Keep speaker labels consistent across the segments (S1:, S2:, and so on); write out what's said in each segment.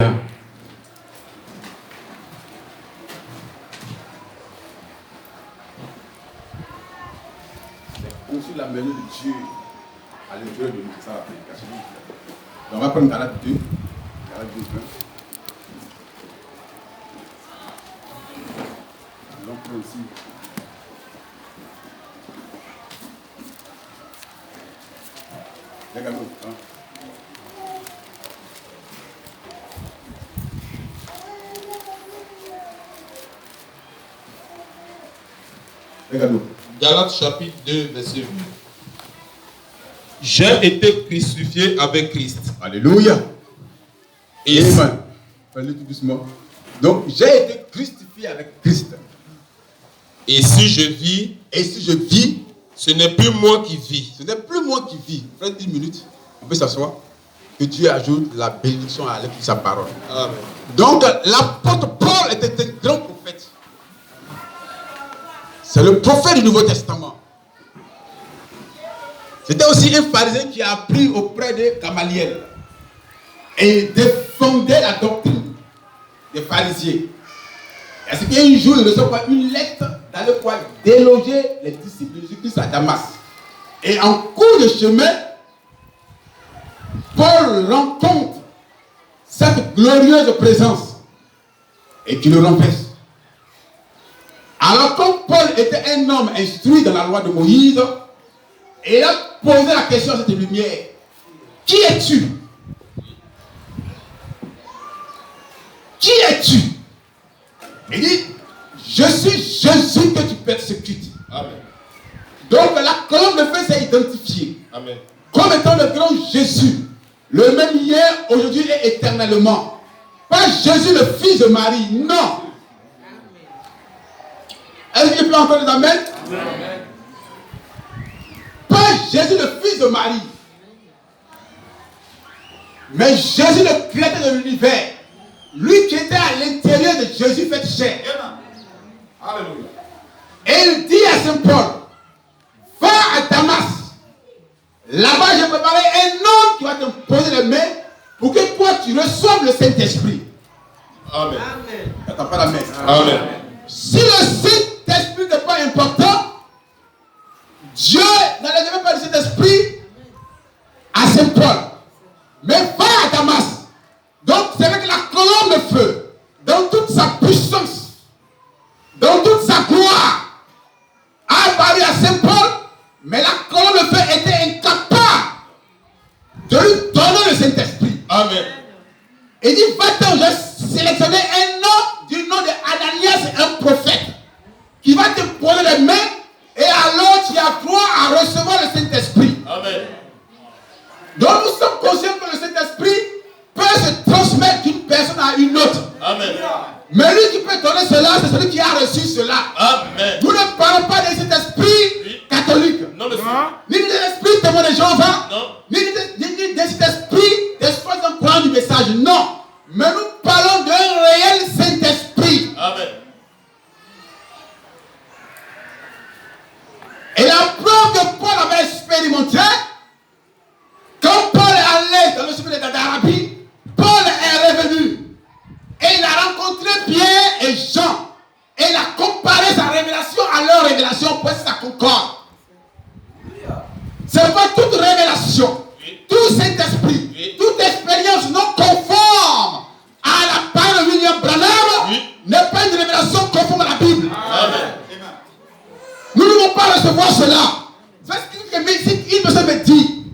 S1: Conçu la maison de Dieu à l'intérieur de nous, c'est ça la prédication. Donc on va prendre Galates 2, Galates 2, 20. Allons prendre ici. Regarde l'autre. Regarde-nous.
S2: Galates chapitre 2, verset 8. J'ai été crucifié avec Christ.
S1: Alléluia.
S2: Et
S1: Amen. Fais-le tout doucement. Donc, j'ai été crucifié avec Christ.
S2: Et si je vis,
S1: ce
S2: n'est plus moi qui vis.
S1: Ce n'est plus moi qui vis. Frère, 10 minutes. On peut s'asseoir. Que Dieu ajoute la bénédiction à sa parole.
S2: Amen.
S1: Donc, l'apôtre Paul était un grand prophète. C'est le prophète du Nouveau Testament. C'était aussi un pharisien qui a appris auprès de Gamaliel et défendait la doctrine des pharisiens. Est-ce qu'un jour, il reçoit une lettre dans laquelle déloger les disciples de Jésus-Christ à Damas. Et en cours de chemin, Paul rencontre cette glorieuse présence et qui le renverse. Alors comme Paul était un homme instruit dans la loi de Moïse, il a posé la question à cette lumière. Qui es-tu? Qui es-tu? Il dit, je suis Jésus que tu persécutes.
S2: Amen.
S1: Donc la colonne de feu s'est identifiée.
S2: Amen.
S1: Comme étant le grand Jésus, le même hier, aujourd'hui et éternellement. Pas Jésus le fils de Marie, non. Est-ce qu'il peut entendre les amen?
S2: Amen.
S1: Pas Jésus le fils de Marie. Mais Jésus le créateur de l'univers. Lui qui était à l'intérieur de Jésus fait chair.
S2: Alléluia.
S1: Et il dit à Saint Paul, va à Damas. Là-bas, j'ai préparé un homme qui va te poser les mains pour que toi tu reçoives le Saint-Esprit.
S2: Amen.
S1: Attends pas la main.
S2: Amen.
S1: Si le Saint-Esprit n'est pas important, Dieu n'allait pas le Saint-Esprit à Saint Paul. Mais va à Damas. Donc c'est avec la colonne de feu, dans toute sa puissance, dans toute sa gloire, a apparu à Saint Paul, mais la colonne de feu était incapable de lui donner le Saint-Esprit.
S2: Amen.
S1: Il dit, va-t'en, j'ai sélectionné un homme du nom de Ananias, un prophète, qui va te poser les mains, et alors tu as droit à recevoir le Saint-Esprit.
S2: Amen.
S1: Donc nous sommes conscients que le Saint-Esprit peut se transmettre d'une personne à une autre.
S2: Amen.
S1: Mais lui qui peut donner cela, c'est celui qui a reçu cela.
S2: Amen.
S1: Nous ne parlons pas de cet esprit catholique.
S2: Non, monsieur.
S1: Ni de l'esprit témoin de Jéhovah.
S2: Non.
S1: Ni de cet esprit des soi-disant croyants du message. Non. Mais nous parlons d'un réel Saint-Esprit.
S2: Amen.
S1: Et la preuve que Paul avait expérimenté, quand Paul est allé dans le chemin d'Arabie, Paul est revenu. Et il a rencontré Pierre et Jean. Et il a comparé sa révélation à leur révélation pour que ça concorde. C'est pas toute révélation, tout Saint-Esprit, toute expérience non conforme à la parole de William Branham n'est pas une révélation conforme à la Bible.
S2: Amen.
S1: Nous ne pouvons pas recevoir cela. Parce qu'il me dit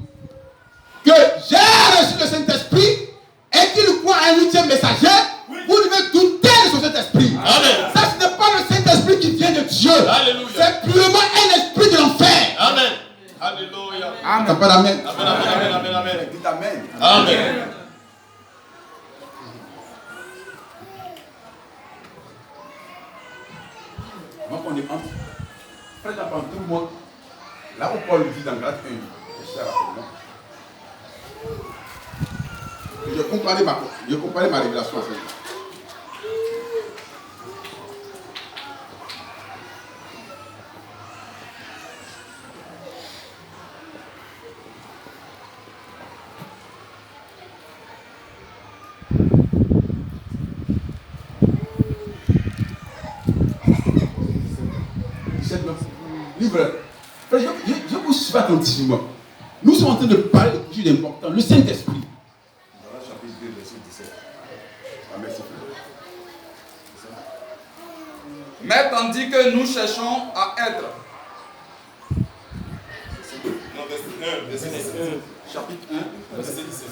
S1: que j'ai reçu le Saint-Esprit et qu'il croit à un huitième messager, vous devez douter de ce Saint-Esprit.
S2: Amen.
S1: Ça, ce n'est pas le Saint-Esprit qui vient de Dieu.
S2: Alléluia.
S1: C'est purement un esprit de l'enfer.
S2: Amen. Alléluia.
S1: Amen. Pas l'amen.
S2: Amen, amen, amen, amen.
S1: Dites amen.
S2: Amen.
S1: Avant qu'on est entre, frère, j'apprends tout le monde. Là où Paul dit dans Galates 1, je sais rapidement. Je comparais ma révélation à celle-là. frère, je vous suis attentivement. Nous sommes en train de parler de quelque chose d'important, le Saint-Esprit.
S3: Dans le chapitre 2, verset 17. Ah, merci, frère.
S4: Mais tandis que nous cherchons à être.
S3: Non, verset 1, verset 17.
S4: Chapitre 1, verset 17.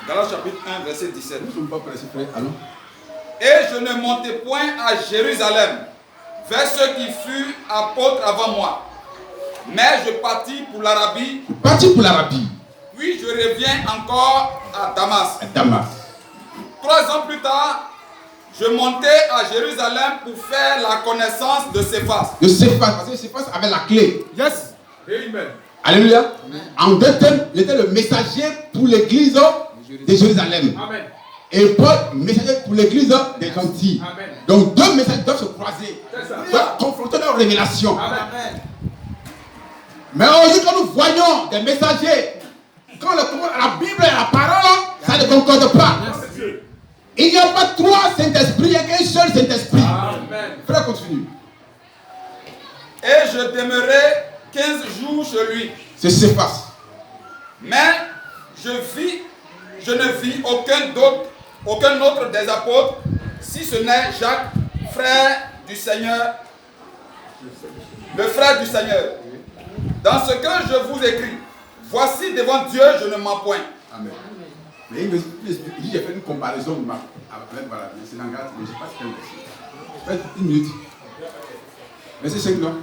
S4: Galates chapitre 1, verset 17.
S1: Nous ne sommes pas pressés, frère. Allons.
S4: Et je ne montai point à Jérusalem vers ceux qui furent apôtres avant moi, mais je partis pour l'Arabie.
S1: Parti pour l'Arabie.
S4: Puis je reviens encore à Damas.
S1: À Damas.
S4: 3 ans plus tard, je montais à Jérusalem pour faire la connaissance de Céphas.
S1: De Céphas, parce que Céphas avait la clé.
S4: Yes.
S3: Amen.
S1: Alléluia. En deux termes, il était le messager pour l'église de Jérusalem.
S3: Amen.
S1: Et Paul, messager pour l'église des gentils.
S3: Amen.
S1: Donc deux messages doivent se croiser.
S3: C'est ça.
S1: Doivent confronter leur révélation.
S3: Amen.
S1: Mais aujourd'hui, quand nous voyons des messagers, quand la Bible et la parole, ça ne concorde pas. Il n'y a pas 3 Saint-Esprits, il n'y a qu'un seul Saint-Esprit.
S3: Amen.
S1: Frère, continue.
S4: Et je demeurai 15 jours chez lui.
S1: C'est Céphas.
S4: Mais je ne vis aucun autre des apôtres, si ce n'est Jacques, frère du Seigneur, le frère du Seigneur. Dans ce que je vous écris, voici devant Dieu, je ne mens point.
S1: Amen. Mais j'ai fait une comparaison avec voilà, c'est dans Galates, mais je ne sais pas si c'est un verset. Une minute. Verset 5, non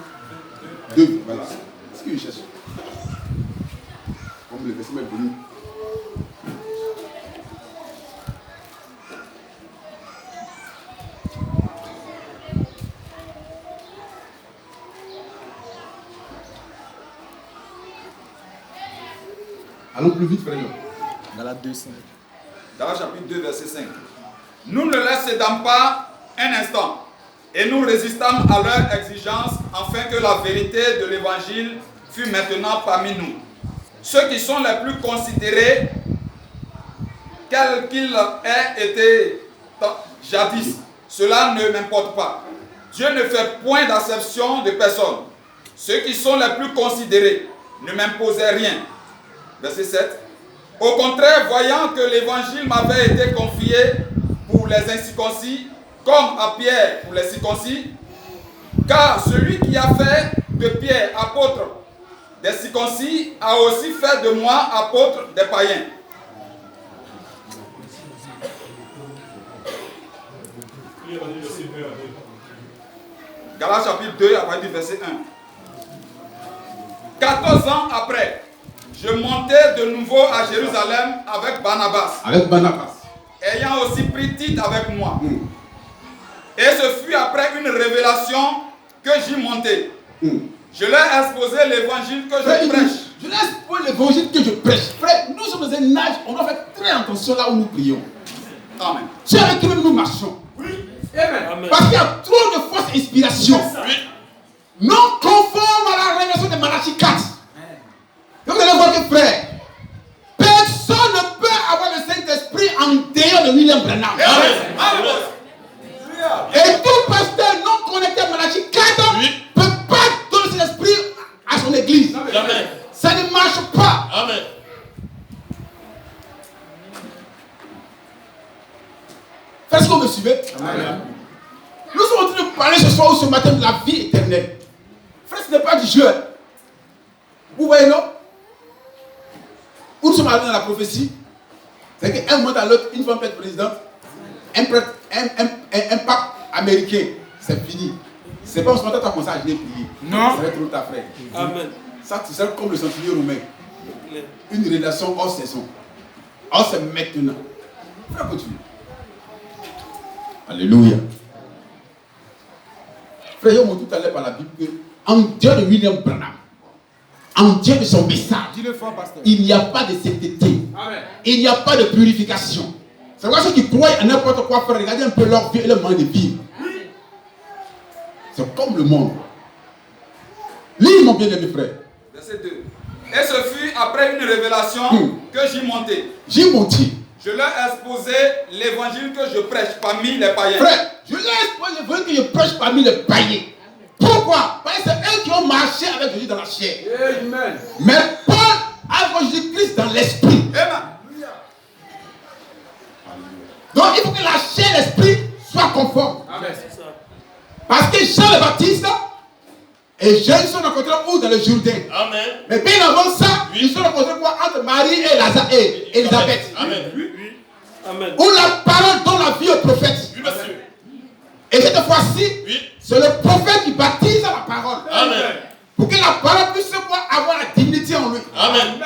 S1: 2, voilà. C'est ce que je cherche. Comme le verset est venu. Allons plus vite, frère.
S5: Galates 2, 5.
S4: Dans le chapitre 2, verset 5. Nous ne les cédons pas un instant, et nous résistons à leur exigence, afin que la vérité de l'évangile fût maintenant parmi nous. Ceux qui sont les plus considérés, quel qu'il ait été jadis, cela ne m'importe pas. Dieu ne fait point d'acception de personne. Ceux qui sont les plus considérés ne m'imposaient rien. Verset 7. Au contraire, voyant que l'évangile m'avait été confié pour les incirconcis, comme à Pierre pour les circoncis, car celui qui a fait de Pierre apôtre des circoncis a aussi fait de moi apôtre des païens. Galates chapitre 2, à partir du verset 1. 14 ans après, je montais de nouveau à Jérusalem avec Barnabas.
S1: Avec Barnabas.
S4: Ayant aussi pris Tite avec moi. Et ce fut après une révélation que j'y montais. Je leur ai exposé l'évangile que je prêche.
S1: Je laisse pour l'évangile que je prêche. Frère, nous sommes dans un âge, on doit faire très attention là où nous prions.
S4: Amen.
S1: C'est avec qui même nous marchons.
S3: Amen.
S1: Parce qu'il y a trop de fausses inspirations. Non conformes à la révélation de Malachie 4. Donc vous allez voir que frère, personne ne peut avoir le Saint-Esprit en dehors de William Branham. Et tout pasteur non connecté à Malachie 4 ne peut pas donner cet esprit à son église.
S2: Amen.
S1: Ça ne marche pas.
S2: Amen.
S1: Est-ce que vous me suivez?
S3: Amen.
S1: Nous sommes en train de parler ce soir ou ce matin de la vie éternelle. Frère, ce n'est pas du jeu. Vous voyez, non? Où nous sommes allés dans la prophétie, c'est qu'un moment à l'autre, une femme peut être présidente, un pape américain, c'est fini. C'est pas en ce moment que tu as commencé à prier.
S3: Non.
S1: Ça va être trop ta frère.
S5: Amen.
S1: Ça, tu seras comme le centurion romain. Une relation hors saison. Or, c'est maintenant. Frère, continue. Alléluia. Frère, on m'a tout à l'heure par la Bible que, en Dieu de William Branham, en Dieu de son message,
S3: Dis-le fort, pasteur.
S1: il n'y a pas de sainteté.
S3: Amen.
S1: Il n'y a pas de purification. C'est pourquoi ceux qui croient à n'importe quoi faire, regardez un peu leur vie et leur moyen de vivre. C'est comme le monde. Lis mon bien-aimé frère.
S4: Verset 2. Et ce fut après une révélation que j'y montais.
S1: J'ai monté.
S4: Je leur ai exposé l'évangile que je prêche parmi les païens.
S1: Frère, je leur ai exposé l'évangile que je prêche parmi les païens. Pourquoi? Parce que c'est eux qui ont marché avec Jésus dans la chair.
S3: Amen.
S1: Mais Paul a vu Jésus-Christ dans l'esprit.
S4: Amen.
S1: Donc il faut que la chair et l'esprit soient conformes.
S3: Amen.
S1: Parce que Jean le Baptiste et Jésus sont rencontrés où? Dans le Jourdain.
S2: Amen.
S1: Mais bien avant ça, ils sont rencontrés quoi? Entre Marie et Élisabeth.
S2: Amen.
S6: Amen.
S1: Où la parole donne la vie au prophète.
S2: Oui, monsieur.
S1: Et cette fois-ci,
S2: Oui.
S1: c'est le prophète qui baptise la parole.
S2: Amen.
S1: Pour que la parole puisse avoir la dignité en lui.
S2: Amen.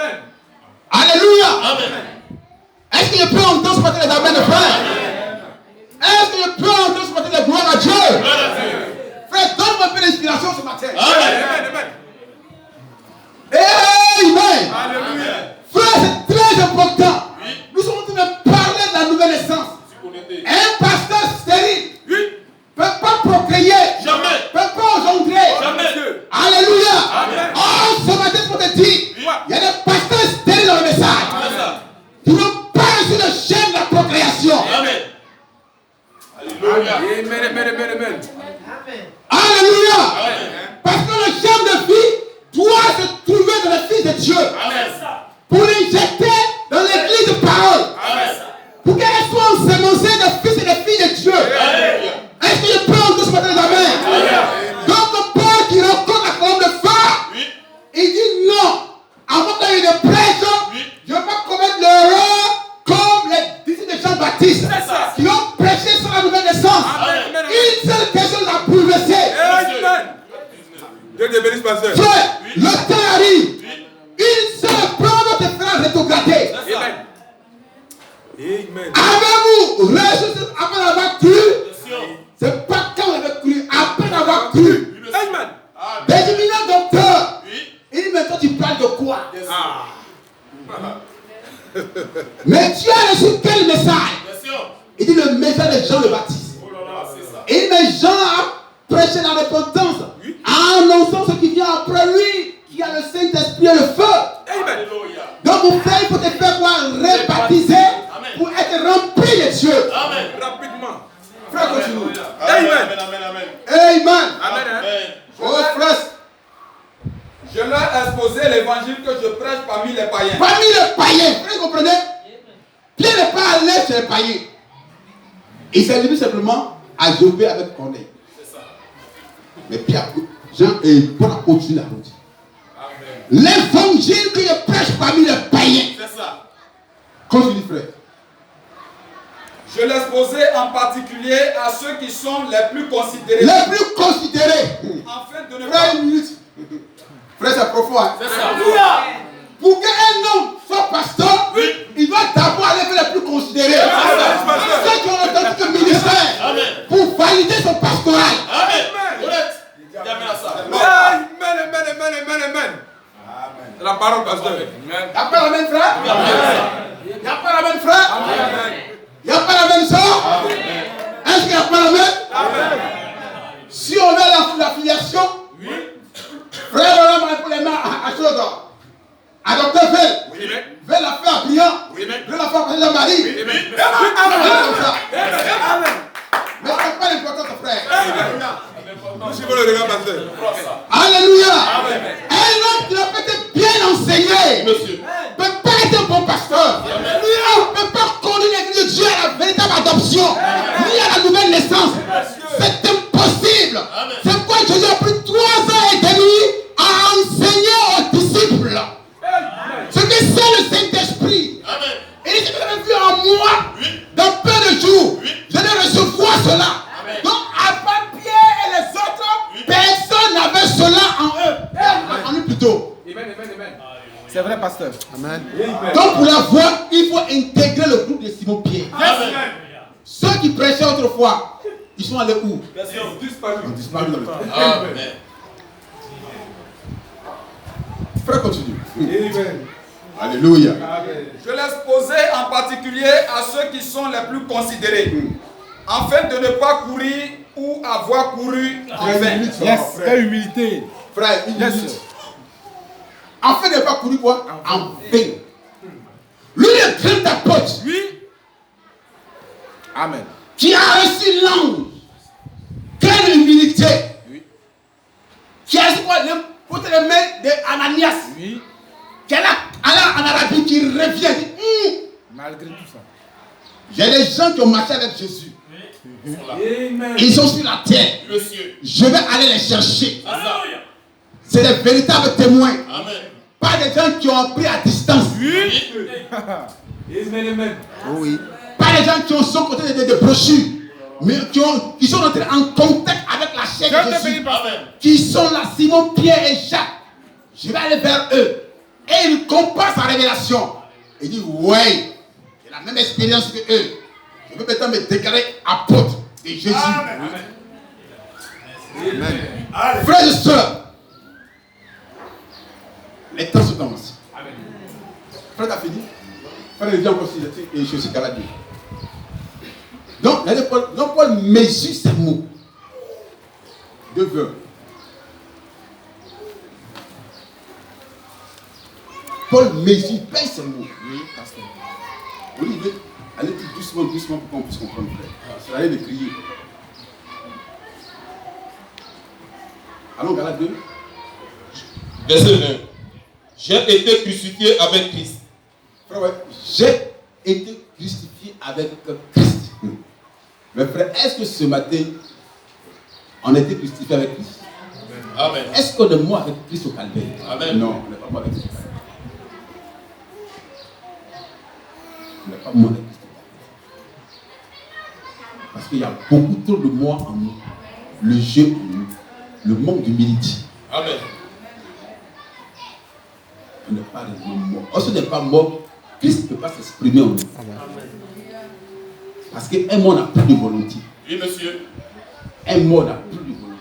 S1: Alléluia.
S2: Amen.
S1: Est-ce que je peux entendre ce matin les amens de frère? Est-ce que je peux entendre ce matin les gloires à Dieu? Frère, donne-moi un peu d'inspiration ce matin.
S2: Amen.
S1: Amen.
S3: Alléluia.
S1: Frère, c'est très important.
S2: Oui.
S1: Nous sommes en train de parler de la nouvelle naissance. Un pasteur stérile ne peut pas procréer.
S2: Jamais.
S1: Ne peut pas engendrer.
S2: Jamais.
S1: Alléluia.
S2: Amen.
S1: Oh, ce matin, pour te dire, il y a des pasteurs stériles dans le message
S2: C'est ça.
S1: qui n'ont pas reçu le gène de la procréation.
S2: Amen. Alléluia.
S3: Amen.
S1: Alléluia.
S2: Amen.
S1: Parce que le gène de vie doit se trouver dans le Fils de Dieu
S2: Amen.
S1: pour l'injecter dans l'église de parole.
S2: Amen.
S1: Pour qu'elle soit ensemencée de fils et de filles de Dieu.
S2: Alléluia.
S1: Est-ce que je peux entendre ce matin les amens? Donc Paul qui rencontre la colonne de phare,
S2: Oui.
S1: il dit non. Avant qu'il y ait une prêche,
S2: Oui.
S1: je ne vais pas commettre l'erreur comme les disciples de Jean-Baptiste
S2: C'est ça.
S1: qui ont prêché sur la nouvelle naissance.
S2: Amen.
S1: Une seule personne l'a bouleversé.
S3: Amen. Dieu te bénisse, pasteur.
S1: Frère,
S2: Oui.
S1: le temps arrive.
S2: Oui.
S1: Une seule preuve te fera rétrograder.
S2: C'est ça.
S3: Amen. Amen.
S1: Avez-vous reçu après avoir cru?
S2: Bien sûr.
S1: C'est pas quand vous avez cru, après avoir cru.
S2: Oui, monsieur.
S3: Amen.
S2: Amen.
S1: Des éminents docteurs.
S2: Oui.
S1: Il dit, mais toi tu parles de quoi?
S3: Ah.
S1: Mais tu as reçu quel message?
S2: Bien sûr.
S1: Il dit le message de Jean le Baptiste.
S2: Oh là là, c'est ça.
S1: Et mais Jean a prêché la repentance en annonçant ce qui vient après lui, qui a le Saint-Esprit et le feu.
S3: Amen.
S2: Alléluia.
S1: Donc mon frère, il faut te faire quoi? Rebaptiser pour être rempli de Dieu.
S2: Amen.
S3: Rapidement.
S1: Frère, continue.
S2: Amen. Amen. Amen.
S1: Amen.
S3: Amen.
S2: Amen.
S1: Oh frère,
S4: Je leur ai exposé l'évangile que je prêche parmi les païens.
S1: parmi les païens, vous comprenez? Pierre n'est pas allé chez les païens. Il s'est limité simplement à Jopé avec Corneille.
S2: C'est ça.
S1: Mais Pierre, Jean et Paul a continué la route.
S2: Amen.
S1: L'évangile que je prêche parmi les païens.
S2: C'est ça.
S1: Continue, frère.
S4: Je l'ai exposé en particulier à ceux qui sont les plus considérés.
S1: Les plus considérés.
S4: Afin de ne
S1: Frère,
S4: pas...
S1: une minute. Frère, c'est profond. Hein?
S2: C'est ça.
S1: Pour qu'un homme soit pasteur, il doit d'abord aller vers les plus considérés. Ceux qui ont entendu que ministère
S2: Amen.
S1: pour valider son pastoral.
S2: Amen. Honnête. Dis Amen à ça.
S3: Amen. Amen. C'est la parole, pasteur.
S1: Il n'y a pas la même frère? Il n'y a pas la même frère? Il n'y a pas la même soeur? Est-ce qu'il n'y a pas la même? Si on a la filiation, frère, on va pour les mains à chose. À docteur Vel, Vel la fait à Briand, Vel la fait à Président Marie. Comme ça. Mais ce n'est pas l'important, frère.
S3: Si vous le regardez, pasteur.
S1: Alléluia. Un homme qui n'a pas été bien enseigné
S2: Monsieur.
S1: ne peut pas être un bon pasteur. On ne peut pas conduire l'église de Dieu à la véritable adoption, ni à la nouvelle naissance. C'est impossible. C'est pourquoi Jésus a pris 3 ans et demi à enseigner aux disciples ce que c'est le Saint-Esprit.
S2: Amen.
S1: Et il dit, vous avez vu en moi, dans peu de jours, je vais recevoir cela. Donc, à part Pierre et les autres, personne n'avait cela en eux. En eux plutôt.
S5: C'est vrai, pasteur. Amen.
S1: Donc, pour l'avoir, il faut intégrer le groupe de Simon Pierre.
S2: Amen.
S1: Ceux qui prêchaient autrefois, ils sont allés où?
S2: Bien sûr.
S1: Ils ont disparu dans le temps.
S2: Amen.
S1: Frère, continue.
S3: Amen.
S1: Alléluia.
S4: Je l'ai exposé en particulier à ceux qui sont les plus considérés. Afin de ne pas courir ou avoir couru en vain.
S5: Yes, quelle humilité.
S1: Frère, une
S5: Yes,
S1: minute.
S5: sir.
S1: Afin de ne pas courir quoi? En vain. Lui, le grand apôtre,
S5: Amen.
S1: qui a reçu l'ange, quelle humilité, qui a reçu quoi, porter les mains d'Ananias,
S5: Oui.
S1: qui est là, Allah en Arabie, qui revient, dit,
S5: Malgré tout ça.
S1: j'ai des gens qui ont marché avec Jésus.
S5: Amen.
S1: Ils sont sur la terre.
S2: Monsieur.
S1: Je vais aller les chercher.
S2: Alléluia.
S1: C'est des véritables témoins.
S2: Amen.
S1: Pas des gens qui ont pris à distance.
S5: Amen, amen. Oh oui.
S1: Pas des gens qui sont côté de brochures. Mais qui sont entrés en contact avec la chair de Jésus.
S2: Amen.
S1: Qui sont là, Simon, Pierre et Jacques. Je vais aller vers eux. Et ils comparent sa révélation. Il dit, ouais, j'ai la même expérience que eux. Je veux maintenant me déclarer apôtre de Jésus.
S2: Amen.
S1: Amen. Frères et sœurs, les temps sont avancés. Frère, t'as fini? Frère, il dit encore et je suis Galadie. Donc, Paul mesure ces mots. Deux verbes. Paul mesure, paye ces mots.
S5: Oui, pasteur.
S1: Oui, allez tout doucement, doucement pour qu'on puisse comprendre, frère. C'est allez de crier. Allons, Galates 2.
S6: Verset 20. J'ai été crucifié avec Christ.
S1: Frère, ouais, j'ai été crucifié avec Christ. Mais frère, est-ce que ce matin, on a été crucifié avec Christ?
S2: Amen.
S1: Est-ce qu'on est mort avec Christ au calvaire?
S2: Amen.
S1: Non, on n'est pas mort avec Christ. On n'est pas mort avec Christ. Parce qu'il y a beaucoup trop de moi en nous. Le jeu en nous. Le manque d'humilité.
S2: Amen.
S1: On n'est pas réellement mort. Si on n'est pas mort, Christ ne peut pas s'exprimer en nous. Parce qu'un mort n'a plus de volonté.
S2: Oui, monsieur.
S1: Un mort n'a plus de volonté.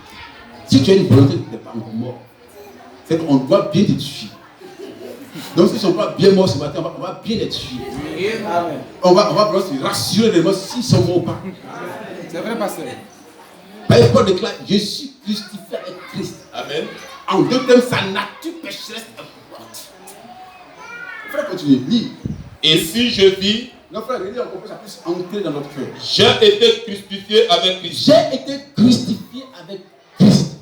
S1: Si tu as une volonté, tu n'es pas encore mort. C'est qu'on doit bien te tuer. Donc si on va bien mort ce matin, on va bien les tuer.
S5: Amen.
S1: On va se rassurer les morts s'ils sont morts ou pas.
S5: C'est vrai, pasteur.
S1: Paul déclare, je suis crucifié avec Christ.
S2: Amen.
S1: En deux termes, sa nature pécheresse est morte. Frère, continue, lis.
S6: Et si je vis,
S1: Non, frère, lis encore pour que ça puisse entrer dans notre cœur.
S6: j'ai été crucifié avec Christ.
S1: J'ai été crucifié avec Christ.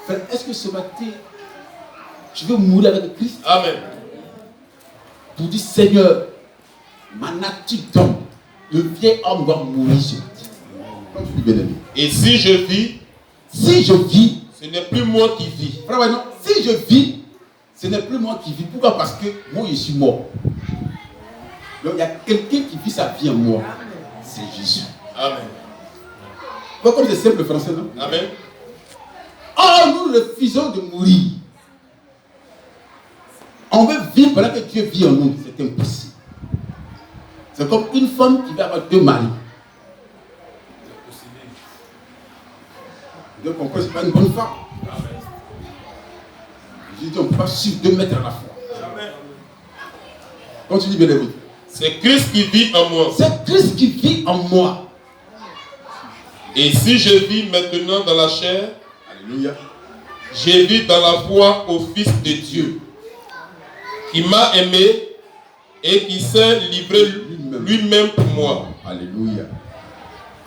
S1: Frère, est-ce que ce matin, tu veux mourir avec Christ?
S2: Amen.
S1: Pour dire, Seigneur, ma nature d'homme, le vieil homme doit mourir ce matin. Quand tu dis bien aimé.
S6: Et si je vis,
S1: Si je vis,
S6: ce n'est plus moi qui vis.
S1: frère, ouais, non, si je vis, ce n'est plus moi qui vis. Pourquoi? Parce que moi, je suis mort. Donc, il y a quelqu'un qui vit sa vie en moi. C'est Jésus.
S2: Amen.
S1: Pas comme c'est simple le français, non?
S2: Amen.
S1: Oh, nous refusons de mourir. On veut vivre pendant que Dieu vit en nous. C'est impossible. C'est comme une femme qui va avoir deux maris. Donc, on peut, c'est pas une bonne femme. J'ai dit, on ne peut pas suivre 2 mètres à la fois.
S2: Amen.
S1: Continue, bien aimé.
S6: C'est Christ qui vit en moi.
S1: C'est Christ qui vit en moi.
S6: Et si je vis maintenant dans la chair,
S1: Alléluia.
S6: je vis dans la foi au Fils de Dieu, qui m'a aimé et qui s'est livré lui-même pour moi.
S1: Alléluia.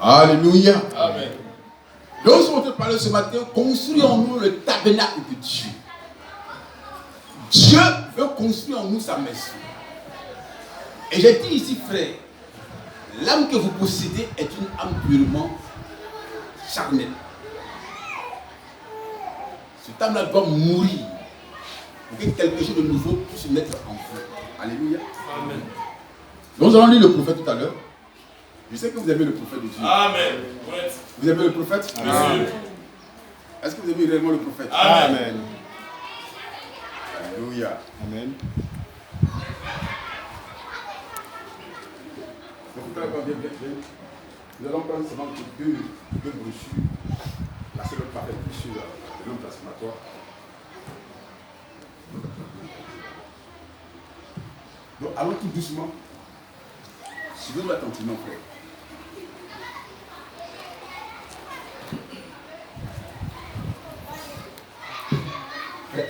S1: Alléluia.
S2: Amen.
S1: Donc, si on te parle ce matin, construisons-nous le tabernacle de Dieu. Dieu veut construire en nous sa maison. Et j'ai dit ici, frère, l'âme que vous possédez est une âme purement charnelle. Cette âme-là doit mourir pour que quelque chose de nouveau puisse naître en vous. Alléluia.
S2: Amen.
S1: Donc, nous allons lire le prophète tout à l'heure. Je sais que vous aimez le prophète de Dieu.
S2: Amen.
S1: Vous aimez le prophète?
S2: Monsieur.
S1: Est-ce que vous aimez réellement le prophète?
S2: Amen.
S1: Alléluia.
S5: Amen.
S1: Nous allons prendre seulement deux brochures. La seule partie sur le nom plasmatoire. Donc allons tout doucement. Suivez-nous attentivement, frère.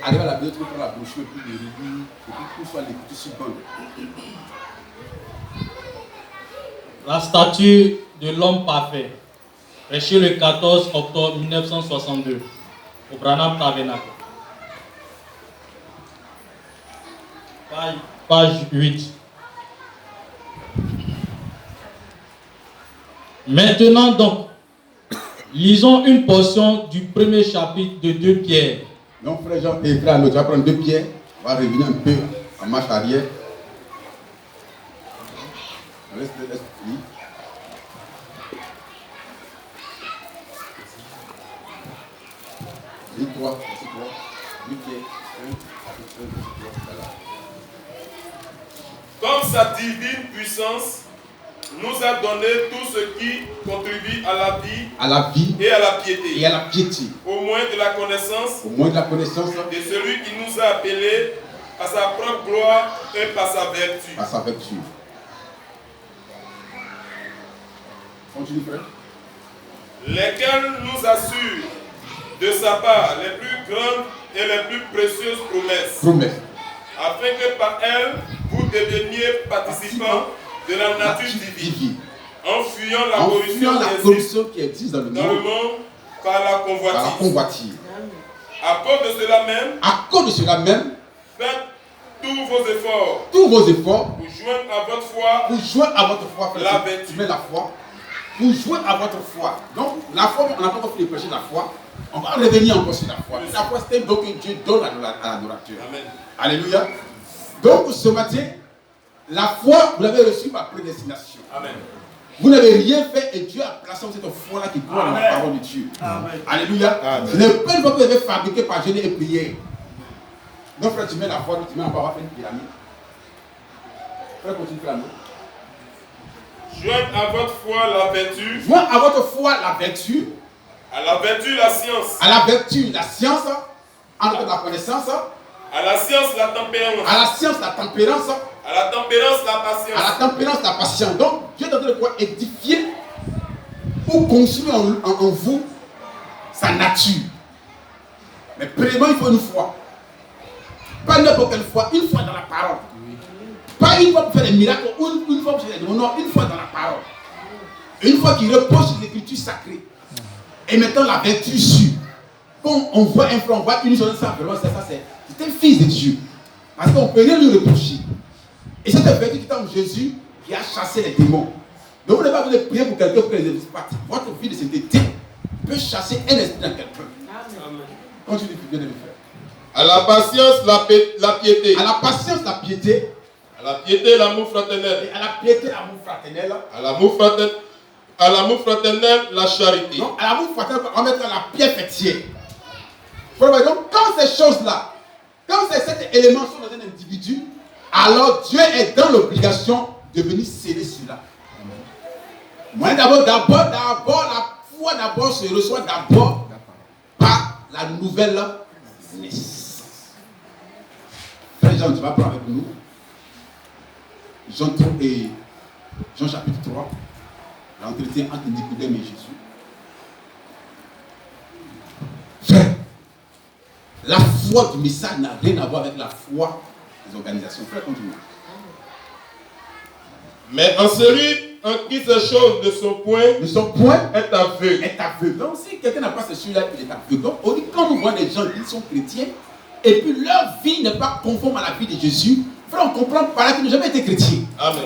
S1: Arrive à la bibliothèque, prends la brochure, puis les relis, et puis tout soit l'écouter sur bande.
S7: La statue de l'homme parfait, prêché le 14 octobre 1962 au Branham Tabernacle. Page 8. Maintenant donc, lisons une portion du premier chapitre de 2 Pierre.
S1: Donc frère Jean et frère Arnaud, tu vas prendre 2 Pierre, on va revenir un peu en marche arrière. Laisse, oui. Et 3, 2 Pierre, 1, voilà.
S6: Comme sa divine puissance nous a donné tout ce qui contribue à la vie et à la piété,
S1: et à la piété,
S6: au moins de la connaissance
S1: de
S6: celui qui nous a appelés à sa propre gloire et par sa vertu.
S1: Par sa vertu. Continue, frère.
S6: Lesquels nous assurent de sa part les plus grandes et les plus précieuses promesses. Afin que par elles, vous deveniez participants de la nature divine, en fuyant la corruption
S1: qui existe dans le
S6: monde par la convoitise. À cause de cela même, faites tous vos efforts pour joindre à votre foi,
S1: la vertu. La foi. Pour joindre à votre foi. Donc, la foi, on n'a pas encore fait prêcher la foi. On va revenir encore sur la foi. La foi, c'est un don que Dieu donne à l'adorateur. Alléluia. Donc, ce matin, la foi, vous l'avez reçue par prédestination.
S6: Amen.
S1: Vous n'avez rien fait et Dieu a placé cette foi-là qui croit dans la parole de Dieu. Amen. Alléluia. Ce n'est pas une foi que vous avez fabriquée par jeûne et prière. Donc, frère, tu mets la foi, tu mets en bas, on va faire une pyramide. Frère, continue, frère.
S6: Joignez à votre foi la vertu.
S1: Joignez à votre foi la vertu.
S6: À la vertu, la science.
S1: À la vertu, la science. À la connaissance.
S6: À la science, la tempérance.
S1: À la science, la tempérance.
S6: À la tempérance, la patience.
S1: À la tempérance, la patience. Donc, Dieu est en train de quoi édifier ou construire en vous sa nature. Mais premièrement, il faut une foi. Pas n'importe quelle foi, une foi dans la parole. Pas une fois pour faire des miracles ou une fois pour faire des démons, non, une fois dans la parole. Une fois qui repose sur l'écriture sacrée. Et maintenant la vertu sûre. Quand on voit un frère, on voit une chose, ça, c'est un fils de Dieu. Parce qu'on ne peut rien lui reprocher. Et c'est un vertu qui est en Jésus qui a chassé les démons. Donc vous n'avez pas besoin de prier pour quelqu'un pour que les esprits partent. Votre vie de sainteté peut chasser un esprit dans quelqu'un. Continue, bien de le faire.
S6: À la patience, la piété.
S1: À la patience, la piété.
S6: À la piété, l'amour fraternel.
S1: Et à la piété, l'amour fraternel.
S6: À l'amour fraternel, la charité.
S1: Donc, à l'amour fraternel, on va mettre la pierre fêtière. Donc, quand ces choses-là, quand ces 7 éléments sont dans un individu, alors Dieu est dans l'obligation de venir sceller cela. Moi, d'abord, la foi se reçoit d'abord par la nouvelle naissance. Frère Jean, tu vas prendre avec nous. Jean chapitre 3, l'entretien entre Nicodème et Jésus. Frère, la foi du message n'a rien à voir avec la foi des organisations. Frère, continue.
S6: Mais en celui en qui ces choses de son point est aveugle.
S1: Donc si quelqu'un n'a pas ce celui-là, il est aveugle. Donc quand on voit des gens qui sont chrétiens, et puis leur vie n'est pas conforme à la vie de Jésus, frère, on comprend par là qu'ils n'ont jamais été chrétiens.
S6: Amen.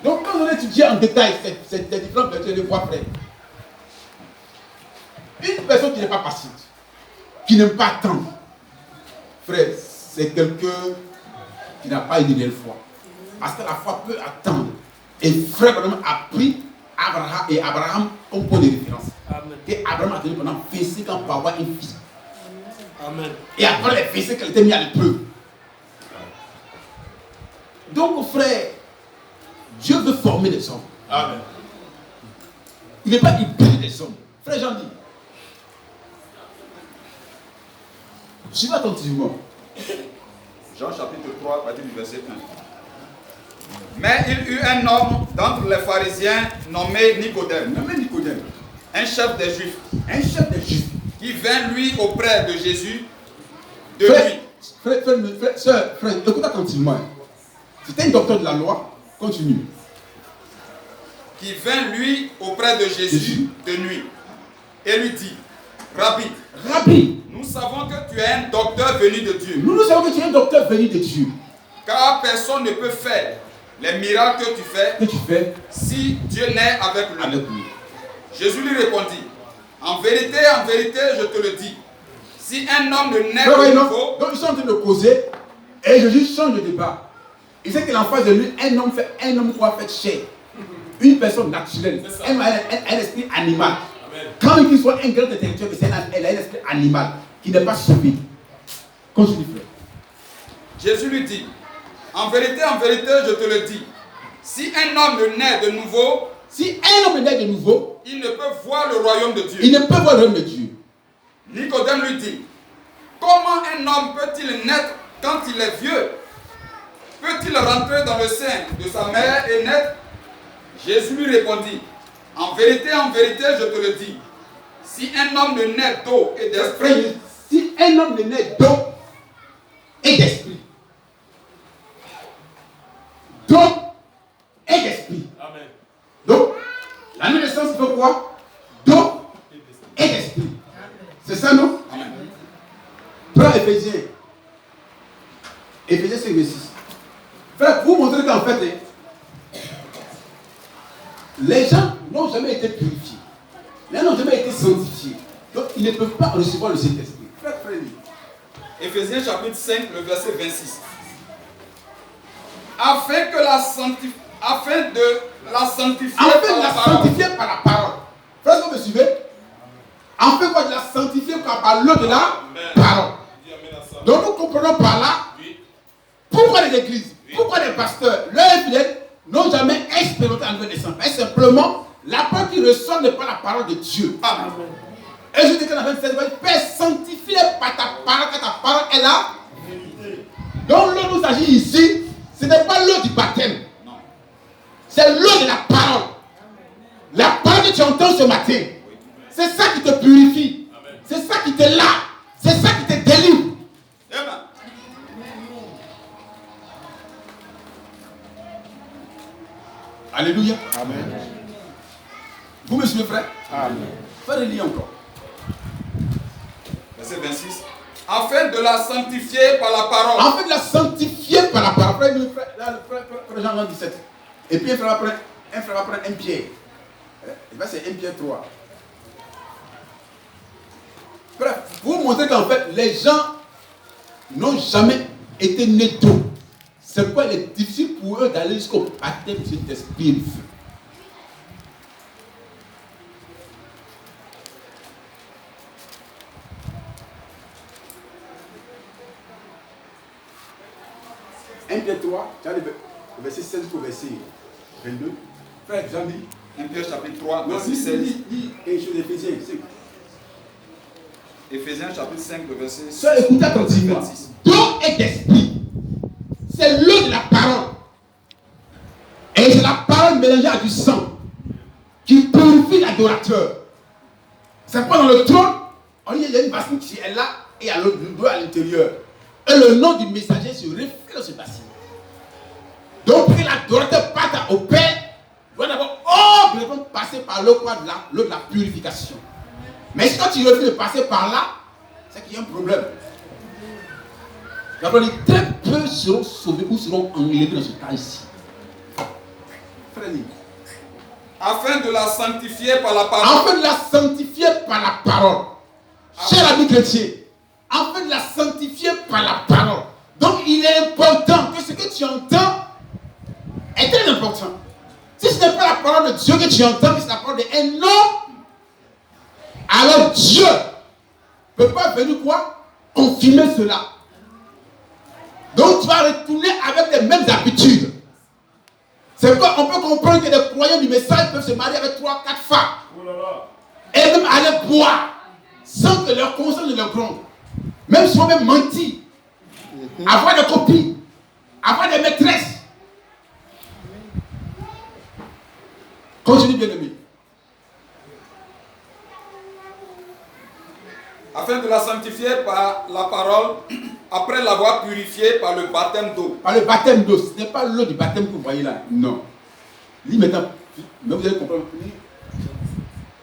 S1: Donc quand on étudie en détail ces différentes vertus de foi, frère, une personne qui n'est pas passive, qui n'aime pas attendre, frère, c'est quelqu'un qui n'a pas une réelle foi. Parce que la foi peut attendre. Et frère Abraham a pris Abraham comme point de référence. Amen. Et Abraham a tenu pendant 25 ans pour avoir une fille.
S7: Amen.
S1: Et après les 25 ans, elle était mise à l'épreuve. Donc frère, Dieu veut former des hommes.
S6: Amen.
S1: Il n'est pas hybride des hommes. Frère Jean dit. Suivez attentivement.
S4: Jean chapitre 3, à partir du verset 1. Mais il eut un homme d'entre les pharisiens nommé Nicodème, un chef des Juifs, qui vint lui auprès de Jésus de lui.
S1: Frère, écoute attentivement. C'était un docteur de la loi. Continue.
S4: Qui vint lui auprès de Jésus de nuit et lui dit, Rabbi, nous savons que tu es un docteur venu de Dieu.
S1: Nous savons que tu es un docteur venu de Dieu.
S4: Car personne ne peut faire les miracles que tu fais si Dieu n'est avec lui. Jésus lui répondit, en vérité, je te le dis, si un homme ne naît de nouveau...
S1: Donc ils sont en train de causer et Jésus change de débat. Il sait que l'en face de lui, un homme quoi fait chair. Une personne naturelle, un esprit animal. Amen. Quand il soit un grand intellectuel, elle a un esprit animal qui n'est pas sauvé. Continue, frère.
S4: Jésus lui dit, en vérité, je te le dis, si un homme ne naît de nouveau,
S1: il
S4: ne peut voir le royaume de Dieu.
S1: Il ne peut voir le royaume de Dieu.
S4: Nicodème lui dit, comment un homme peut-il naître quand il est vieux? Peut-il rentrer dans le sein de sa mère et naître? Jésus lui répondit, en vérité, je te le dis, si un homme ne naît d'eau et d'esprit,
S1: Amen. Donc, la naissance, il faut quoi? D'eau et d'esprit. C'est ça, non? Amen. Prends Éphésiens 5, 6. Frère, pour vous montrer qu'en fait, les gens n'ont jamais été purifiés. Les gens n'ont jamais été sanctifiés. Donc, ils ne peuvent pas recevoir le Saint-Esprit. Frère,
S4: Éphésiens chapitre 5, le verset 26. Afin de la sanctifier
S1: par la parole. Frère, vous me suivez? Afin de la sanctifier par l'eau de la parole. Donc, nous comprenons par là pourquoi les églises, pourquoi les pasteurs, leurs fidèles n'ont jamais expérimenté la nouvelle naissance. Mais simplement, la parole qui ressort n'est pas la parole de Dieu. Amen. Et je dis que dans la Père, sanctifie par ta parole, car ta parole est la vérité. Donc l'eau nous s'agit ici, ce n'est pas l'eau du baptême. Non. C'est l'eau de la parole. La parole que tu entends ce matin, c'est ça qui te purifie. Amen. C'est ça qui te lave. C'est ça qui te délivre. Amen. Alléluia. Amen. Vous me suivez, frère? Amen. Fais lire encore.
S4: Verset 26. Afin de la sanctifier par la parole.
S1: Afin de la sanctifier par la parole. Frère Jean 17. Et puis un frère va prendre 1 Pierre. C'est 1 Pierre 3. Bref, vous montrez qu'en fait, les gens n'ont jamais été nés d'eau. C'est pourquoi il est difficile pour eux d'aller jusqu'au baptême du Saint-Esprit et du feu. Un Pierre 3, verset 16 au verset 22. Frère, Jean dit.
S4: 1 Pierre chapitre 3, verset 16.
S1: Lis quelque chose d'Éphésiens 5.
S4: Éphésiens chapitre 5, le verset 16.
S1: Sois écoutez attentivement. D'eau et d'esprit. C'est l'eau de la parole. Et c'est la parole mélangée à du sang qui purifie l'adorateur. C'est pas dans le trône, on dit il y a une bassine qui est là et il y a l'eau à l'intérieur. Et le nom du messager se reflète dans ce bassin. Donc, pour que l'adorateur parte au Père, il doit d'abord obligatoirement passer par l'eau de la purification. Mais quand tu refuses de passer par là, c'est qu'il y a un problème. D'abord, très peu seront sauvés ou seront enlevés dans ce cas ici.
S4: Afin de la sanctifier par la parole.
S1: Afin de la sanctifier par la parole. Cher ami chrétien, afin de la sanctifier par la parole. Donc, il est important que ce que tu entends est très important. Si ce n'est pas la parole de Dieu que tu entends, mais c'est la parole d'un homme, alors Dieu ne peut pas venir quoi? Confirmer cela. Donc tu vas retourner avec les mêmes habitudes. C'est pourquoi on peut comprendre que les croyants du message peuvent se marier avec 3, 4 femmes. Et même aller boire sans que leur conscience ne leur gronde. Même si on même menti. Avoir des copines. Avoir des maîtresses. Continue bien aimé.
S4: afin de la sanctifier par la parole, après l'avoir purifiée par le baptême d'eau.
S1: Par le baptême d'eau, ce n'est pas l'eau du baptême que vous voyez là. Non. Lis maintenant, mais vous allez comprendre.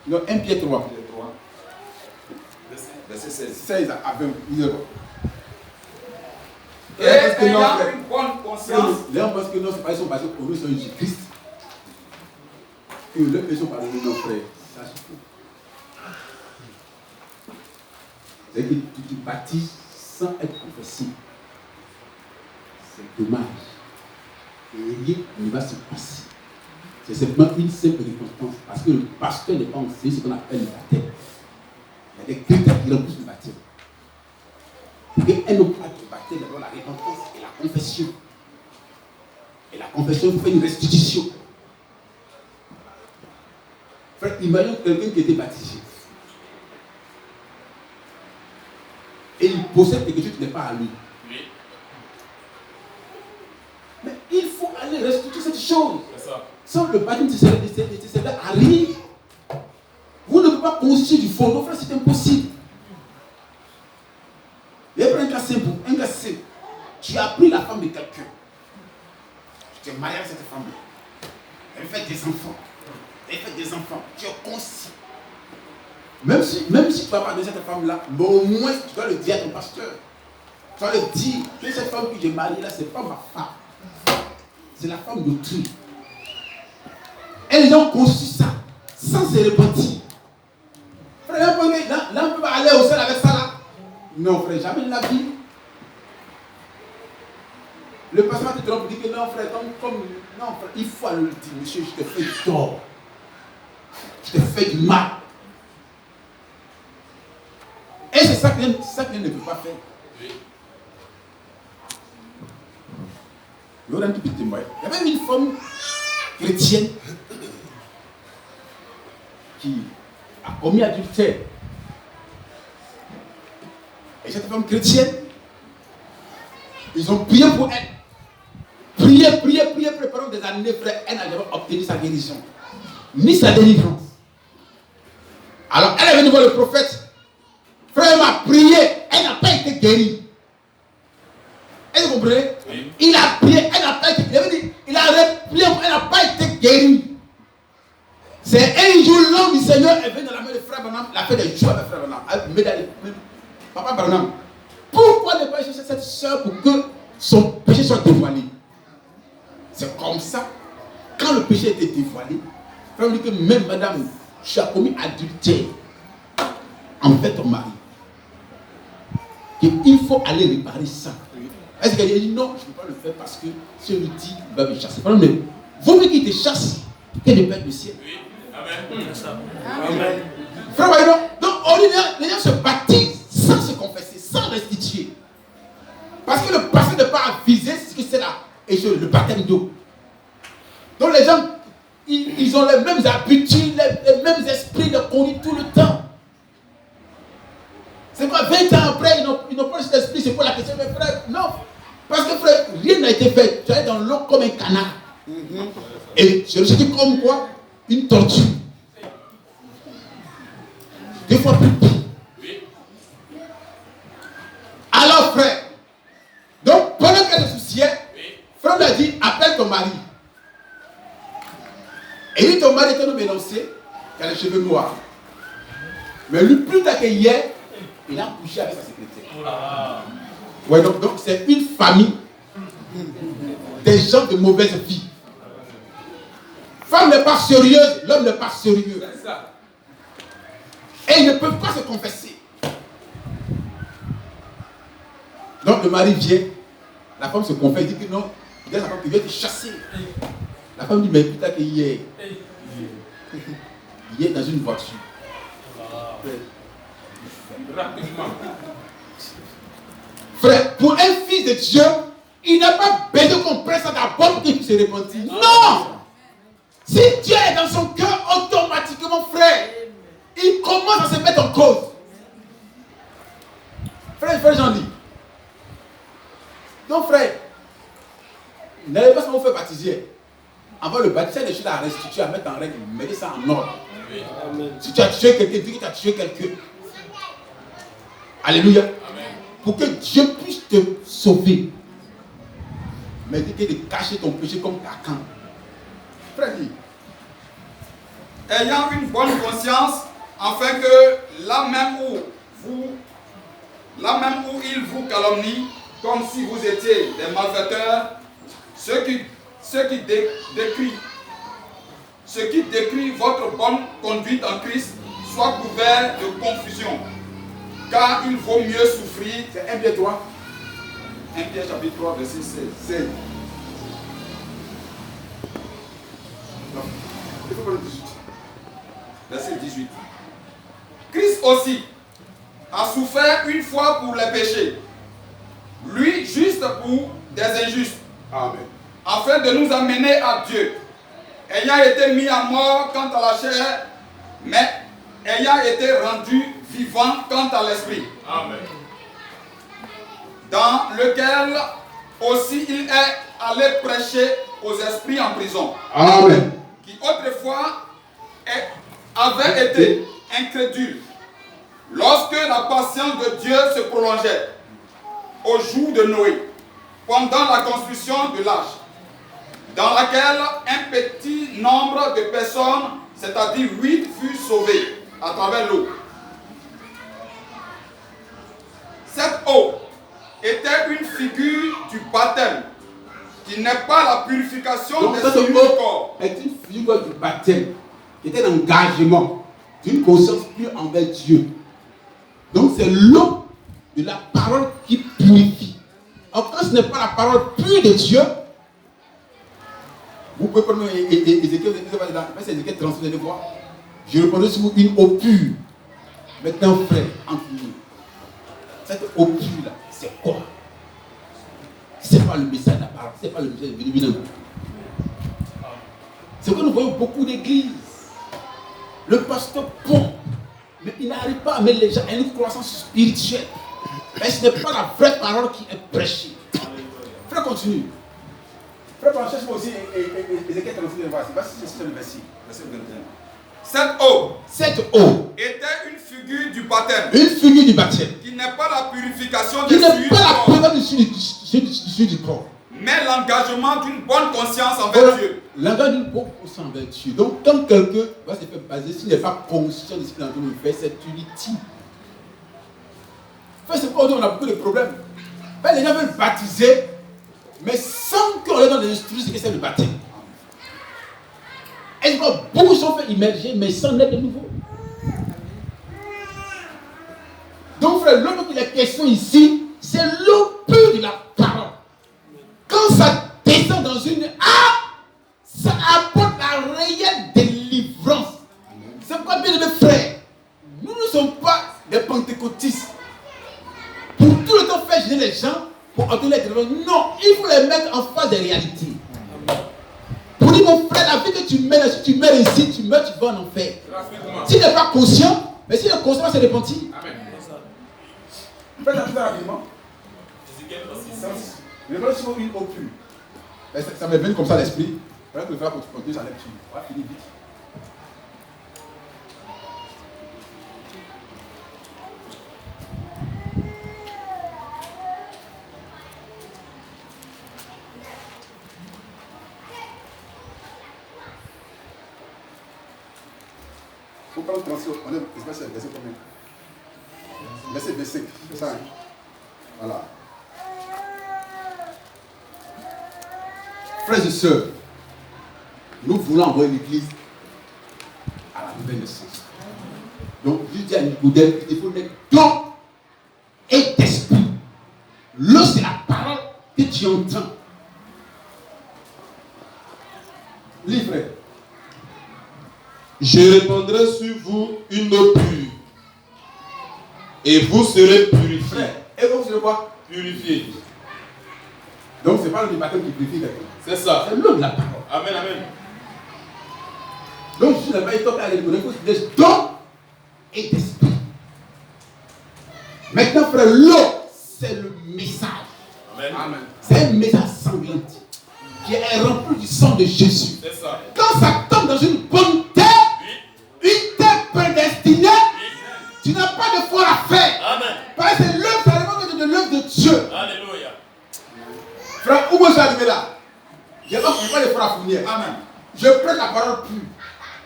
S1: Non, 1 Pierre 3.
S4: Verset 16.
S1: 16 à 20.
S4: Et ayant une bonne conscience.
S1: Les gens pensent que non, ils sont basés au nom de Jésus-Christ. Que les gens parlent de nos frères. Ça suffit. C'est-à-dire que tu te baptises sans être confessé. C'est dommage. Et rien ne va se passer. C'est simplement une simple récompense. Parce que le pasteur n'est pas enseigné ce qu'on appelle le baptême. Il y a des critères qui remplissent le baptême. Pour qu'un homme a le baptême, d'abord la repentance et la confession. Et la confession vous fait une restitution. Frère, imagine quelqu'un qui était baptisé. Et il possède quelque chose qui n'est pas à lui.
S6: Oui.
S1: Mais il faut aller restituer cette chose.
S6: C'est ça.
S1: Sans le baptême nécessaire arrive. Vous ne pouvez pas constituer du faux. Frère, c'est impossible. Et après un cas simple. Tu as pris la femme de quelqu'un. Tu t'es marié avec cette femme. Elle fait des enfants. Tu es conscient. Même si tu ne vas pas de cette femme-là, mais au moins tu dois le dire à ton pasteur. Tu dois le dire que cette femme que j'ai mariée là, ce n'est pas ma femme. C'est la femme d'autrui. Et les gens ont conçu ça sans se repentir. Frère, là, on peut aller au ciel avec ça là. Non, frère, jamais de la vie. Le pasteur te trompe, dit que non, frère, non, frère, il faut aller le dire, monsieur, je te fais du tort. Je te fais du mal. Et c'est ça qu'elle ne peut pas faire.
S6: Oui.
S1: Il y aura un tout petit témoin. Il y avait une femme chrétienne qui a commis adultère. Et cette femme chrétienne, ils ont prié pour elle. Prié pendant des années, frère, elle n'a jamais obtenu sa guérison, ni sa délivrance. Alors elle est venue voir le prophète. Frère m'a prié, elle n'a pas été guérie. Est-ce que vous comprenez?
S6: Oui.
S1: Il a prié, elle n'a pas été guérie. Il a prié, elle n'a pas été guérie. C'est un jour, l'homme du Seigneur est venu dans la main de frère Branham, il a fait des joies avec frère Branham. Papa Branham, pourquoi ne pas chercher cette soeur pour que son péché soit dévoilé? C'est comme ça. Quand le péché était dévoilé, frère me dit que même madame, tu as commis adultère envers ton mari. Il faut aller réparer ça. Est-ce qu'elle a dit non, je ne peux pas le faire parce que si on lui dit, il va me chasser. Mais vaut mieux qu'il te chasse que de perdre le ciel.
S6: Oui. Amen.
S1: Amen. Frère, voyez donc ordinaire, les gens se baptisent sans se confesser, sans restituer. Parce que le pasteur n'est pas avisé ce que c'est là. Et le baptême d'eau. Donc les gens, ils ont les mêmes habitudes, les mêmes esprits de conduite tout le temps. C'est quoi, 20 ans après, ils n'ont pas cet esprit, c'est quoi la question, mes frères? Non. Parce que frère, rien n'a été fait. Tu es dans l'eau comme un canard. Et je le dis comme quoi? Une tortue. Des fois plus pire. Alors frère, donc pendant qu'elle se souciait, frère lui a dit, appelle ton mari. Et lui, ton mari était un homme énoncé, qui a les cheveux noirs. Mais lui, plus tard que hier, il a couché avec sa secrétaire. Ouais, donc c'est une famille des gens de mauvaise vie. Femme n'est pas sérieuse, l'homme n'est pas sérieux. Et ils ne peuvent pas se confesser. Donc le mari vient, la femme se confesse, dit que non, il dit à sa femme qu'il vient te chasser. La femme dit, mais plus tard que hier, il est dans une voiture. Rapidement. Frère, pour un fils de Dieu, il n'a pas besoin qu'on prenne ça d'abord pour qu'il se repentir. Non! Si Dieu est dans son cœur, automatiquement, frère, il commence à se mettre en cause. Frère Jean-Louis. Donc, frère, n'allez pas seulement faire baptiser. Avant le baptême, des choses à restituer, à mettre en règle, mettez ça en ordre. Si tu as tué quelqu'un, dis que tu as tué quelqu'un. Alléluia.
S2: Amen.
S1: Pour que Dieu puisse te sauver. Mais que de cacher ton péché comme Cacan. Frère, dis.
S4: Ayant une bonne conscience, afin que là même où il vous calomnie, comme si vous étiez des malfaiteurs, ceux qui décrient votre bonne conduite en Christ soient couverts de confusion. Car il vaut mieux souffrir.
S1: C'est 1 Pierre 3.
S4: 1 Pierre chapitre 3, verset 16.
S1: Non. Il faut pas le 18.
S4: Verset 18. Christ aussi a souffert une fois pour les péchés, lui juste pour des injustes,
S1: Amen.
S4: afin de nous amener à Dieu, ayant été mis à mort quant à la chair, mais ayant été rendu vivant quant à l'esprit,
S2: Amen.
S4: dans lequel aussi il est allé prêcher aux esprits en prison,
S1: Amen.
S4: qui autrefois avaient été incrédules, lorsque la patience de Dieu se prolongeait au jour de Noé, pendant la construction de l'arche, dans laquelle un petit nombre de personnes, c'est-à-dire 8, furent sauvées à travers l'eau. Cette eau était une figure du baptême, qui n'est pas la purification
S1: Donc
S4: des
S1: cette
S4: cellules du
S1: eau
S4: corps,
S1: est une figure du baptême, qui est un engagement d'une conscience pure envers Dieu. Donc c'est l'eau de la parole qui purifie. Alors quand ce n'est pas la parole pure de Dieu, vous pouvez prendre Ézéchiel 36, vous allez voir. Je répondrai sur vous une eau pure. Maintenant, frère, entre nous, cette eau pure là, c'est quoi? C'est pas le message de la parole, c'est pas le message de Béni. C'est que nous voyons beaucoup d'églises. Le pasteur pompe, mais il n'arrive pas à mettre les gens à une croissance spirituelle. Mais ce n'est pas la vraie parole qui est prêchée. Frère, continue. Frère, cherche-moi aussi Ézéchiel 36, c'est le verset. Cette eau
S4: était une figure du baptême,
S1: une figure du baptême,
S4: qui n'est pas la purification
S1: qui
S4: des
S1: n'est
S4: cellules
S1: pas
S4: du
S1: la
S4: corps,
S1: présence du corps.
S4: mais l'engagement d'une bonne conscience envers Dieu.
S1: L'engagement d'une bonne conscience envers Dieu. Donc, quand quelqu'un va se faire baser, s'il n'est pas conscient de ce qu'il est en train de faire, c'est inutile. Enfin, c'est pourquoi on a beaucoup de problèmes. Enfin, les gens veulent baptiser, mais sans qu'on leur donne des instructions, que c'est le baptême. Et beaucoup sont fait immerger, mais sans être de nouveau. Donc, frère, l'eau dont il est question ici, c'est l'eau pure de la parole. Quand ça descend dans une âme, ça apporte la réelle délivrance. C'est pourquoi, bien aimés frères, nous ne sommes pas des pentecôtistes. Pour tout le temps faire gêner les gens, pour obtenir les délivrances. Non, il faut les mettre en face des réalités. Pour dire, mon frère, la vie que tu mènes, si tu meurs ici, tu meurs, tu vas en enfer. Si tu n'es pas conscient, mais si tu es conscient, c'est repentir. Amen. Faites un peu rapidement. Je vais sur une eau pure. Ça me vient comme ça à l'esprit. Pendant que le frère continue sa lecture. On va finir vite. Il faut prendre le transport. On est verset combien? Verset 5. C'est ça. Voilà. Frères et sœurs, nous voulons envoyer l'église à la nouvelle naissance. Donc, je dis à Nicodème, il faut mettre d'eau et d'esprit. L'eau, c'est la parole que tu entends. Lis, frère.
S6: Je répandrai sur vous une eau pure, et vous serez purifiés.
S1: Frère, et vous serez quoi?
S6: Purifiés.
S1: Donc, ce n'est pas le baptême qui purifie quelqu'un.
S6: C'est ça.
S1: C'est l'eau de la parole.
S6: Amen, amen.
S1: Donc, je n'ai pas été à l'église, il faut se dire d'eau et d'esprit. Maintenant, frère, l'eau, c'est le message.
S6: Amen.
S1: Amen. C'est un message sanglant qui est rempli du sang de Jésus.
S6: C'est ça.
S1: Quand ça tombe dans une bonne terre, une terre prédestinée, tu n'as pas de foi à faire.
S6: Amen.
S1: Parce que où moi je suis arrivé là, je ne prends pas l'effort à fournir. Amen. Je prends la parole pure.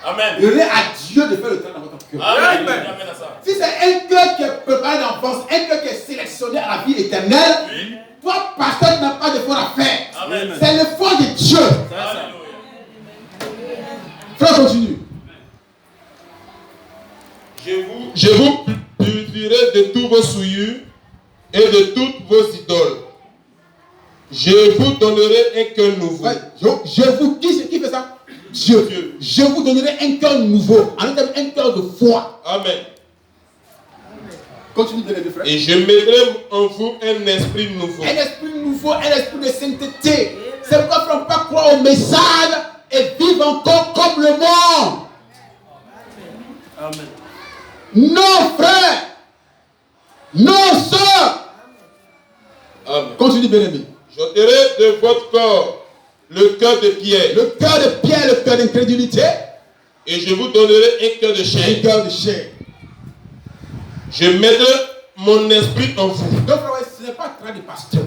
S6: Amen.
S1: Et rien à Dieu de faire le temps dans votre cœur.
S6: Amen. Amen à ça.
S1: Si c'est un cœur qui est préparé d'enfance, un cœur qui est sélectionné à la vie éternelle,
S6: Oui.
S1: toi, pasteur, tu n'as pas d'effort à faire.
S6: Amen.
S1: C'est l'effort de Dieu.
S6: Alléluia.
S1: Frère, continue.
S6: Je vous purifierai de tous vos souillures et de toutes vos idoles. Je vous donnerai un cœur nouveau.
S1: Ouais, je vous dis ce qui fait ça. Dieu. Je vous donnerai un cœur nouveau. Un cœur de foi.
S6: Amen.
S1: Continue de les frères.
S6: Et je mettrai en vous un esprit nouveau.
S1: Un esprit nouveau, un esprit de sainteté. C'est pourquoi il ne faut pas croire au message et vivre encore comme le monde.
S6: Amen.
S1: Non, frère. Non, soeur.
S6: Amen.
S1: Continue, bien-aimé.
S6: J'ôterai de votre corps le cœur de pierre.
S1: Le cœur de pierre, le cœur d'incrédulité.
S6: Et je vous donnerai un cœur de chair.
S1: Un cœur de chair.
S6: Je mettrai mon esprit en vous.
S1: Donc, frère, ce n'est pas le travail du pasteur.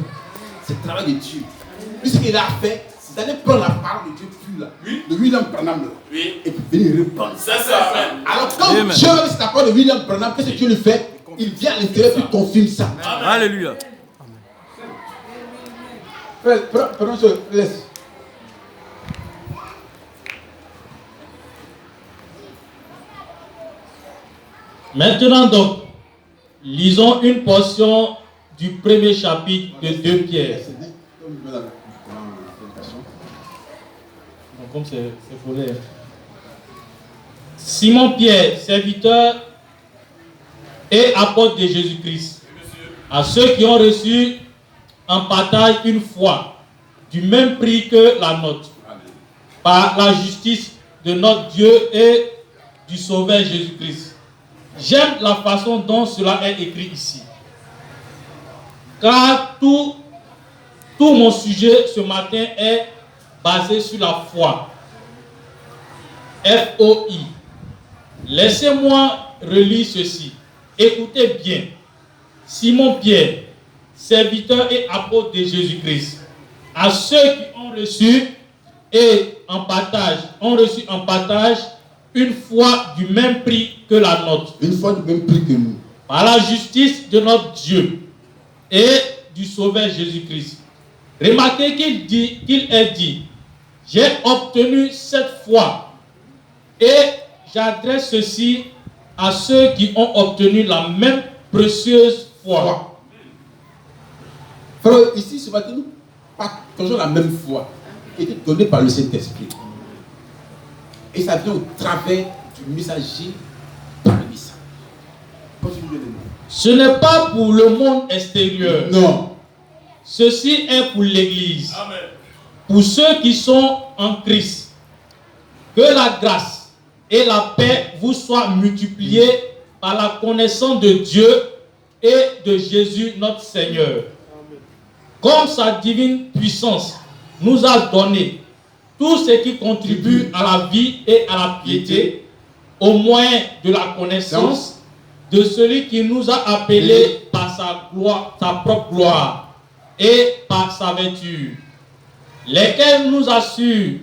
S1: C'est le travail de Dieu. Lui, ce qu'il a fait, c'est d'aller prendre la parole de Dieu pure là.
S6: Oui.
S1: De William Branham là.
S6: Oui.
S1: Et puis venir répondre.
S6: C'est ça. Amen.
S1: Alors, quand Dieu a cette parole de William Branham, qu'est-ce que Dieu lui fait? Il vient à l'intérieur et confirme ça.
S6: Amen.
S5: Alléluia.
S1: Frère, prenons ce, laisse.
S7: Maintenant donc, lisons une portion du premier chapitre de 2 Pierre. Donc, comme c'est volé. Simon Pierre, serviteur et apôtre de Jésus-Christ, à ceux qui ont reçu en partage une foi du même prix que la nôtre, par la justice de notre Dieu et du Sauveur Jésus-Christ. J'aime la façon dont cela est écrit ici. Car tout mon sujet ce matin est basé sur la foi. F-O-I. Laissez-moi relire ceci. Écoutez bien. Simon Pierre, serviteur et apôtre de Jésus-Christ, à ceux qui ont reçu en partage une foi du même prix que la nôtre.
S1: Une foi du même prix que nous.
S7: Par la justice de notre Dieu et du Sauveur Jésus-Christ. Remarquez qu'il est dit, j'ai obtenu cette foi et j'adresse ceci à ceux qui ont obtenu la même précieuse foi.
S1: Frère, ici ce matin, nous partageons la même foi qui était donnée par le Saint-Esprit. Et ça vient au travers du messager par le message.
S7: Ce n'est pas pour le monde extérieur.
S1: Non.
S7: Ceci est pour l'Église.
S6: Amen.
S7: Pour ceux qui sont en Christ. Que la grâce et la paix vous soient multipliées par la connaissance de Dieu et de Jésus notre Seigneur. Comme sa divine puissance nous a donné tout ce qui contribue à la vie et à la piété, au moyen de la connaissance de celui qui nous a appelés par sa gloire, sa propre gloire, et par sa vertu, lesquels nous assurent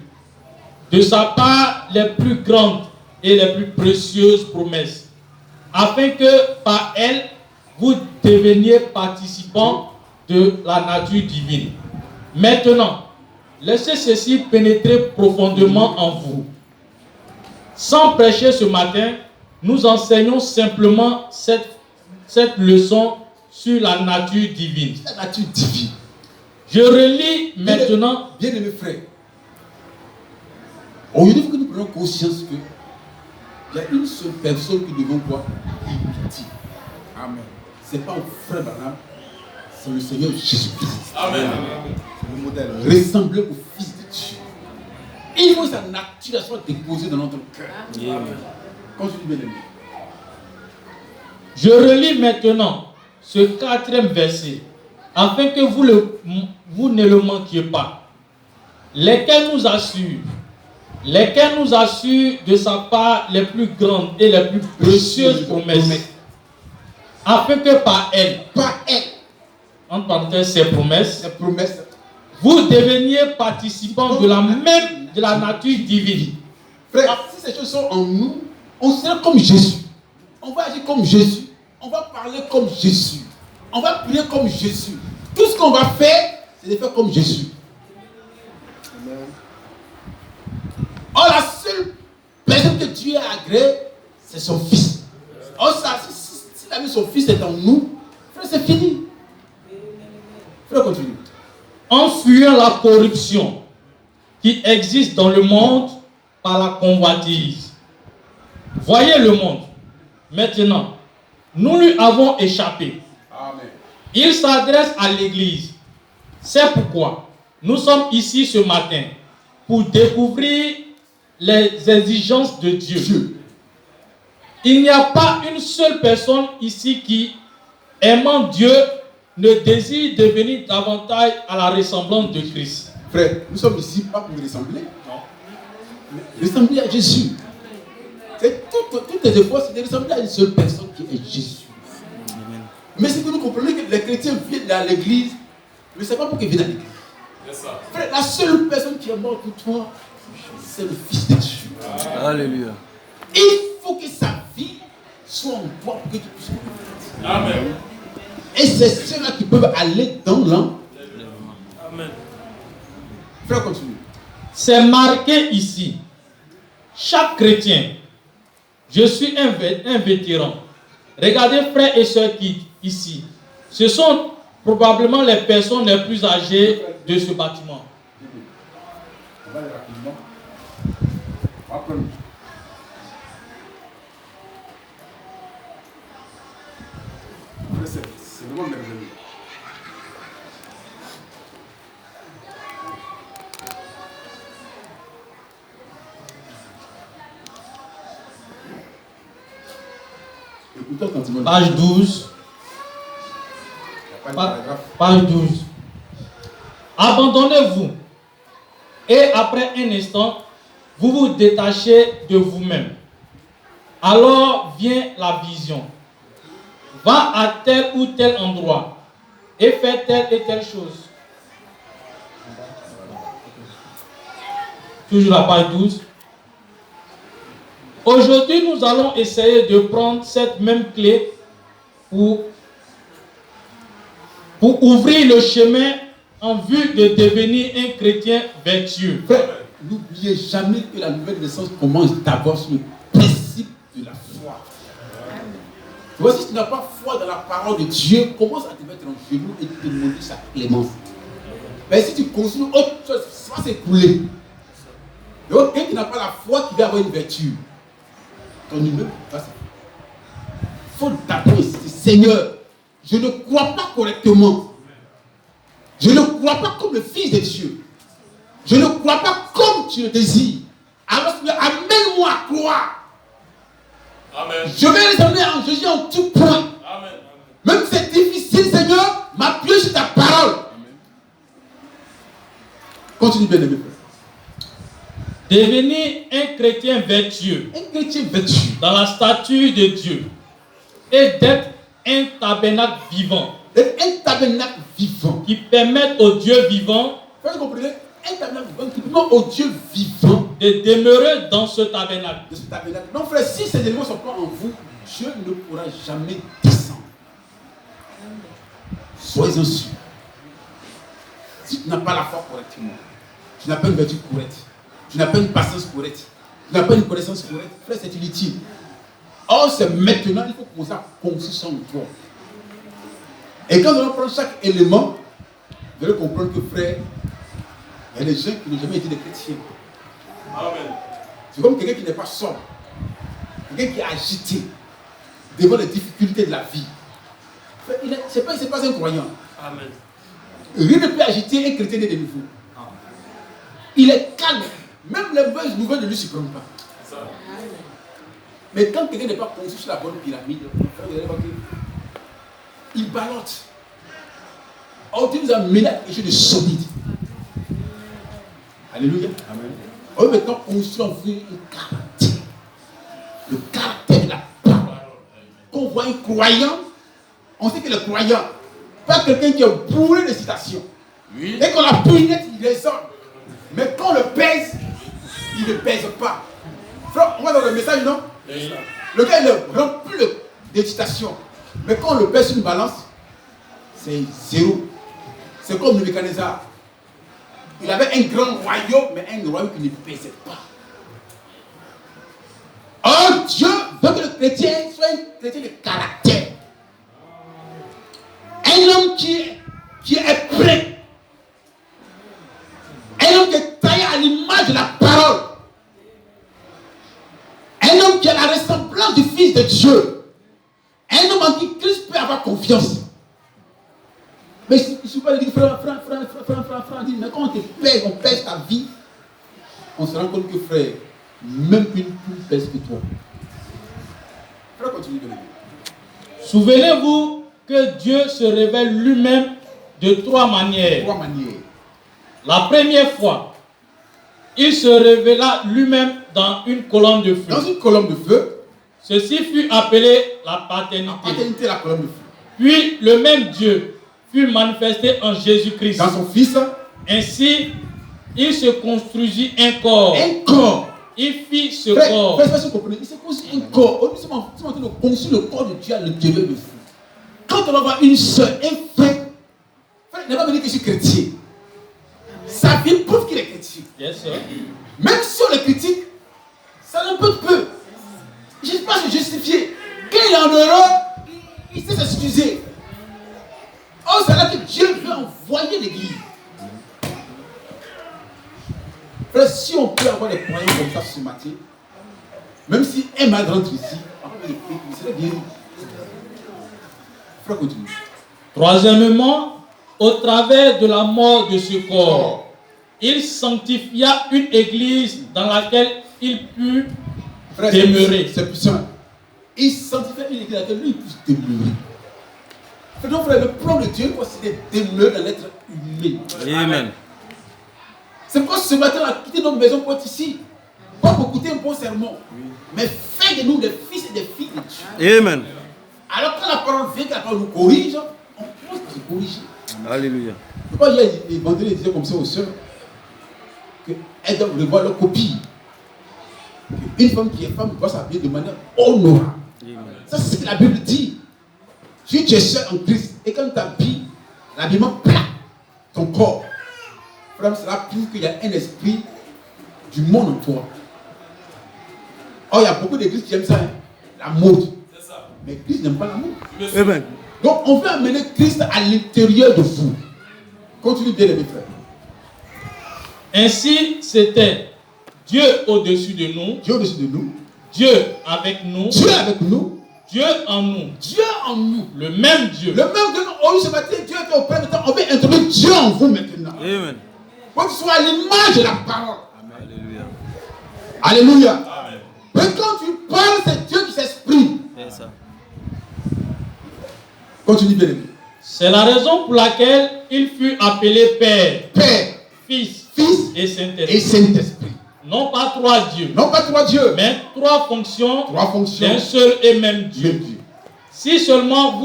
S7: de sa part les plus grandes et les plus précieuses promesses, afin que par elles vous deveniez participants de la nature divine. Maintenant, laissez ceci pénétrer profondément en vous. Sans prêcher ce matin, nous enseignons simplement cette leçon sur la nature divine.
S1: La nature divine.
S7: Je relis maintenant.
S1: Bien-aimés frères, aujourd'hui, il faut que nous prenions conscience que il y a une seule personne que nous devons quoi imiter. Amen. Ce n'est pas au frère Branham, c'est le Seigneur Jésus-Christ.
S6: Amen.
S1: C'est le modèle. Ressembler au Fils de Dieu. Il faut que sa nature soit déposée dans notre cœur. Amen. Continue, bien-aimé.
S7: Je relis maintenant ce 4e verset, afin que vous ne le manquiez pas. Lesquels nous assurent de sa part les plus grandes et les plus précieuses promesses, afin que par elle, entre parenthèses, ces promesses, vous deveniez participants de la nature divine.
S1: Frère, si ces choses sont en nous, on sera comme Jésus. On va agir comme Jésus. On va parler comme Jésus. On va prier comme Jésus. Tout ce qu'on va faire, c'est de faire comme Jésus. Or, la seule personne que Dieu a agréée, c'est son Fils. Or, ça, s'il a mis son Fils dans nous, frère, c'est fini. Frère, continue.
S7: En fuyant la corruption qui existe dans le monde par la convoitise. Voyez le monde. Maintenant, nous lui avons échappé.
S1: Amen.
S7: Il s'adresse à l'Église. C'est pourquoi nous sommes ici ce matin pour découvrir les exigences de Dieu. Il n'y a pas une seule personne ici qui, aimant Dieu, ne désire devenir davantage à la ressemblance de Christ.
S1: Frère, nous sommes ici pas pour nous ressembler. Non. Mais ressembler à Jésus. C'est toutes tes efforts, c'est de ressembler à une seule personne qui est Jésus. Amen. Mais c'est que nous comprenons que les chrétiens viennent à l'église, mais ce n'est pas pour qu'ils viennent à l'église. Frère, la seule personne qui est morte pour toi, c'est le Fils de Dieu.
S5: Alléluia.
S1: Il faut que sa vie soit en toi pour que tu puisses vivre.
S2: Amen.
S1: Et c'est ceux-là qui peuvent aller dans l'an.
S2: Amen.
S1: Frère, continue.
S7: C'est marqué ici. Chaque chrétien, je suis un vétéran. Regardez frères et sœurs qui ici. Ce sont probablement les personnes les plus âgées de ce bâtiment.
S1: On va aller rapidement. On va prendre. C'est vraiment merveilleux.
S7: Page 12. Page 12. Abandonnez-vous. Et après un instant, vous vous détachez de vous-même. Alors vient la vision. Va à tel ou tel endroit et fais telle et telle chose. Toujours la page 12. Aujourd'hui, nous allons essayer de prendre cette même clé pour ouvrir le chemin en vue de devenir un chrétien vertueux.
S1: Frère, n'oubliez jamais que la nouvelle naissance commence d'abord sur le principe de la foi. Tu vois, si tu n'as pas foi dans la parole de Dieu, commence à te mettre en genoux et te demander sa clémence. Mais si tu continues autre chose, ça va s'écouler. Donc, quelqu'un qui n'a pas la foi, qui va avoir une vertu, ton immeuble va s'écouler. Il faut d'abord insister, Seigneur, je ne crois pas correctement. Je ne crois pas comme le Fils de Dieu. Je ne crois pas comme tu le désires. Alors, amène-moi à croire.
S2: Amen.
S1: Je vais ressembler en Jésus en tout point.
S2: Amen.
S1: Même si c'est difficile, Seigneur, m'appuie sur ta parole. Amen. Continue bien aimé.
S7: Devenir un chrétien vertueux.
S1: Un chrétien vertueux.
S7: Dans la stature de Dieu. Et d'être un tabernacle vivant.
S1: D'être un tabernacle vivant.
S7: Qui permette au Dieu vivant.
S1: Vous comprenez? Un tabernacle vivant qui permet au Dieu vivant.
S7: De demeurer dans ce tabernacle.
S1: De ce tabernacle. Non frère, si ces éléments ne sont pas en vous, Dieu ne pourra jamais descendre. Soyez-en sûrs. Si tu n'as pas la foi correctement, tu n'as pas une vertu correcte, tu n'as pas une patience correcte, tu n'as pas une connaissance correcte, frère, c'est inutile. Or, c'est maintenant, il faut commencer à construire son toi. Et quand nous allons prendre chaque élément, vous allez comprendre que, frère, il y a des gens qui n'ont jamais été des chrétiens.
S2: Amen.
S1: C'est comme quelqu'un qui n'est pas sobre, quelqu'un qui est agité devant les difficultés de la vie. C'est pas un croyant.
S2: Amen.
S1: Rien ne peut agiter un chrétien de nouveau. Il est calme. Même les mauvaises nouvelles ne lui surprennent pas. Mais quand quelqu'un n'est pas construit sur la bonne pyramide, vous allez voir qu'il ballotte. Or, Dieu nous a mené à quelque chose de solide. Alléluia. Amen. On veut maintenant construire en vous un caractère. Le caractère de la parole. Quand on voit un croyant, on sait que le croyant, pas quelqu'un qui est bourré de citations. Oui. Et quand la punette, il résonne. Mais quand on le pèse, il ne pèse pas. Frère, on va dans le message, non? Oui. Le gars, il ne rend plus d'excitation. Mais quand on le pèse sur une balance, c'est zéro. C'est comme le Nebuchadnezzar. Il avait un grand royaume, mais un royaume qui ne pesait pas. Oh, Dieu veut que le chrétien soit un chrétien de caractère. Un homme qui est prêt. Un homme qui est taillé à l'image de la parole. Un homme qui a la ressemblance du Fils de Dieu. Un homme en qui Christ peut avoir confiance. Mais il ne suffit pas de dire, frère, mais quand on te pèse, on pèse ta vie, on se rend compte que, frère, même une poule pèse que toi. Frère, continue de le dire.
S7: Souvenez-vous que Dieu se révèle lui-même de trois manières.
S1: Trois manières.
S7: La première fois, il se révéla lui-même dans une colonne de feu.
S1: Dans une colonne de feu.
S7: Ceci fut appelé la paternité.
S1: La paternité, la colonne de feu.
S7: Puis le même Dieu fut manifesté en Jésus-Christ.
S1: Dans son Fils.
S7: Ainsi, il se construisit un corps.
S1: Un corps.
S7: Il fit ce
S1: frère,
S7: corps.
S1: Frère, vous comprenez? Il se construit un corps. Nous sommes en train de construire le corps de Dieu à l'intérieur de vous. Quand on va voir une soeur, un frère, frère, ne va pas venir que je suis chrétien. Sa vie prouve qu'il est chrétien.
S7: Yes, sir.
S1: Même si on le critique, ça n'a peu de peu. Je ne sais pas se justifier. Quand il est en erreur, il sait s'excuser. Oh, c'est là que Dieu veut envoyer l'église. Frère, si on peut avoir des croyants comme ça ce matin, même si un malade rentre ici, il serait guéri. Frère, continue.
S7: Troisièmement, au travers de la mort de ce corps, il sanctifia une église dans laquelle il put demeurer.
S1: C'est puissant. Il sanctifia une église dans laquelle lui il put demeurer. Donc, frère, le plan de Dieu, c'est de demeurer dans l'être humain.
S5: Amen.
S1: C'est pourquoi ce matin, on a quitté notre maison pour être ici. Pas pour écouter un bon sermon, mais faire de nous des fils et des filles de Dieu.
S5: Amen.
S1: Alors, quand la parole vient, que la parole nous corrige, on pense se corriger.
S5: Alléluia.
S1: Pourquoi il y a des disaient comme ça aux sœurs qu'elles doivent revoir leur copie. Une femme qui est femme doit s'habiller de manière honorable. Ça, c'est ce que la Bible dit. Si tu es seul en Christ et quand tu habilles, l'habillement plat, ton corps, frère, cela prouve qu'il y a un esprit du monde en toi. Or, il y a beaucoup d'églises qui aiment ça, hein, la mode. Mais Christ n'aime pas la mode.
S5: Amen.
S1: Donc, on veut amener Christ à l'intérieur de vous. Continue bien, mes frères.
S7: Ainsi, c'était Dieu au-dessus de nous.
S1: Dieu au-dessus de nous.
S7: Dieu avec nous.
S1: Dieu avec nous.
S7: Dieu en nous.
S1: Dieu en nous.
S7: Le même Dieu.
S1: Le même Dieu. Oh, ce matin, Dieu était au Père de temps. On veut introduire Dieu en vous maintenant.
S5: Amen.
S1: Pour que ce soit à l'image de la parole.
S5: Alléluia.
S1: Alléluia. Amen. Mais quand tu parles, c'est Dieu qui s'exprime.
S5: C'est ça.
S1: Continue bien.
S7: C'est la raison pour laquelle il fut appelé Père,
S1: Père,
S7: Fils,
S1: Fils
S7: et Saint-Esprit.
S1: Et Saint-Esprit.
S7: Non pas trois dieux.
S1: Non pas trois dieux.
S7: Mais trois fonctions d'un seul et même Dieu.
S1: Même Dieu.
S7: Si seulement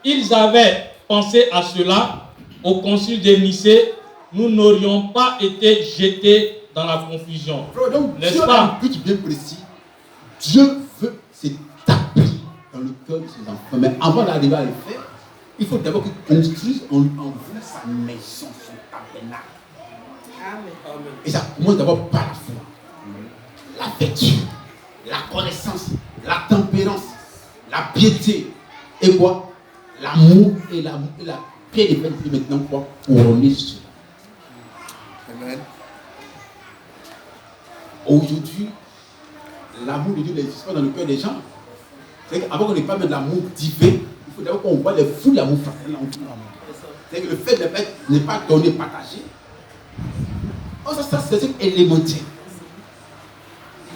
S7: ils avaient pensé à cela au concile de Nicée, nous n'aurions pas été jetés dans la confusion.
S1: Donc
S7: n'est-ce
S1: Dieu
S7: pas?
S1: a un but bien précis. Dieu veut s'établir dans le cœur de ses enfants. Mais avant d'arriver à le faire, il faut d'abord qu'il construise en vous sa maison, son tabernacle. Amen. Et ça commence d'abord par la foi, la vertu, la connaissance, la tempérance, la piété. Et quoi? L'amour et la paix de vérité maintenant quoi? Couronner cela. Amen. Aujourd'hui, l'amour de Dieu n'existe pas dans le cœur des gens. C'est qu'avant qu'on n'ait pas même l'amour divin, il faut d'abord qu'on voit les fous de l'amour fraternel en nous. C'est que le fait de n'est pas donné, partagé. Oh, ça c'est un truc élémentaire.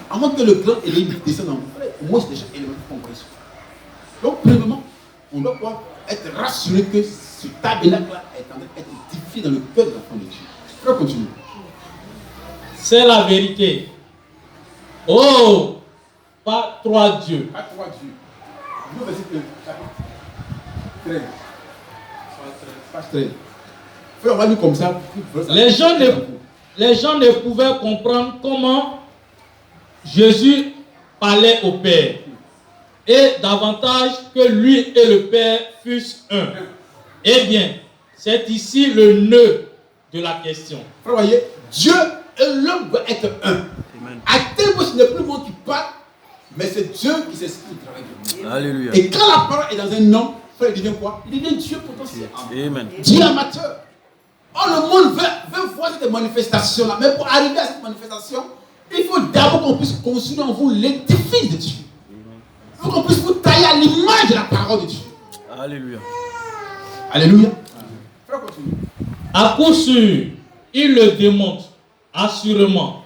S1: Avant que le grand élément descende en vous, au moins c'est déjà élémentaire qu'on connaît. Donc, premièrement, on doit pouvoir être rassuré que ce tabernacle-là est en train d'être édifié dans le cœur de l'enfant de Dieu. Je peux continuer.
S7: C'est la vérité. Oh, pas trois dieux.
S1: Pas trois dieux. Nous, verset 13. Page 13. Frère, on va dire comme ça.
S7: Les gens ne pouvaient comprendre comment Jésus parlait au Père. Et davantage que lui et le Père fussent un. Eh bien, c'est ici le nœud de la question.
S1: Frère, voyez, Dieu et l'homme doivent être un. À tel point, ce n'est plus moi qui parle, mais c'est Dieu qui s'exprime au travail de moi.
S5: Alléluia.
S1: Et quand la parole est dans un homme, frère, il devient quoi? Il devient Dieu potentiel.
S5: Amen.
S1: Dieu amateur. Oh, le monde veut voir cette manifestation-là. Mais pour arriver à cette manifestation, il faut d'abord qu'on puisse construire en vous l'édifice de Dieu. Il faut qu'on puisse vous tailler à l'image de la parole de Dieu.
S5: Alléluia.
S1: Alléluia. Frère, continue.
S7: À coup sûr, il le démontre assurément.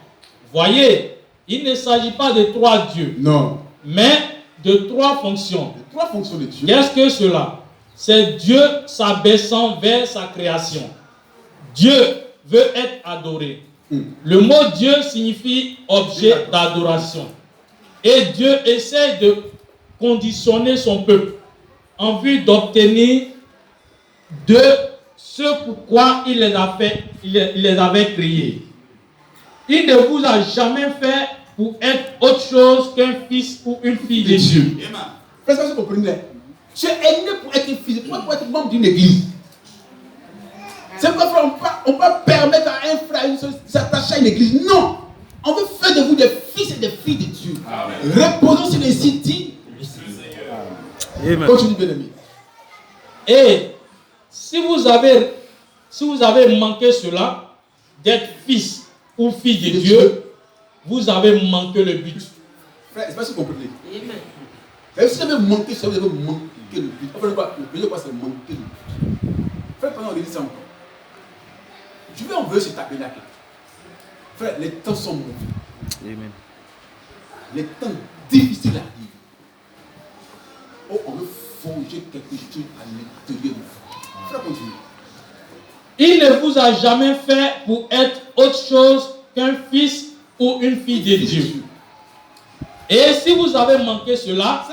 S7: Voyez, il ne s'agit pas de 3 dieux.
S1: Non.
S7: Mais de 3 fonctions.
S1: Les 3 fonctions de Dieu.
S7: Qu'est-ce que cela? C'est Dieu s'abaissant vers sa création. Dieu veut être adoré. Le mot Dieu signifie objet d'adoration. Et Dieu essaie de conditionner son peuple en vue d'obtenir de ce pourquoi il les avait créés. Il ne vous a jamais fait pour être autre chose qu'un fils ou une fille de Dieu.
S1: Faites ça, vous comprenez. Tu es né pour être fils, pour être membre d'une église. C'est pourquoi on ne peut pas permettre à un frère de s'attacher à une église. Non. On veut faire de vous des fils et des filles de Dieu. Reposons sur les sites du Seigneur. Continue, bien-aimé.
S7: Et si vous avez manqué cela, d'être fils ou fille de Dieu, vous avez manqué le but.
S1: Frère, c'est pas si vous comprenez. Amen. Si vous avez manqué cela, vous avez manqué le but. Enfin, le but, c'est manquer le but. Frère, pendant qu'on dit ça encore. Je vais envoyer ce tabernacle. Frère, les temps sont mauvais.
S5: Amen.
S1: Les temps difficiles arrivent. Oh, on veut forger quelque chose à l'intérieur de vous. Frère, continue.
S7: Il ne vous a jamais fait pour être autre chose qu'un fils ou une fille de Dieu. Et si vous avez manqué cela,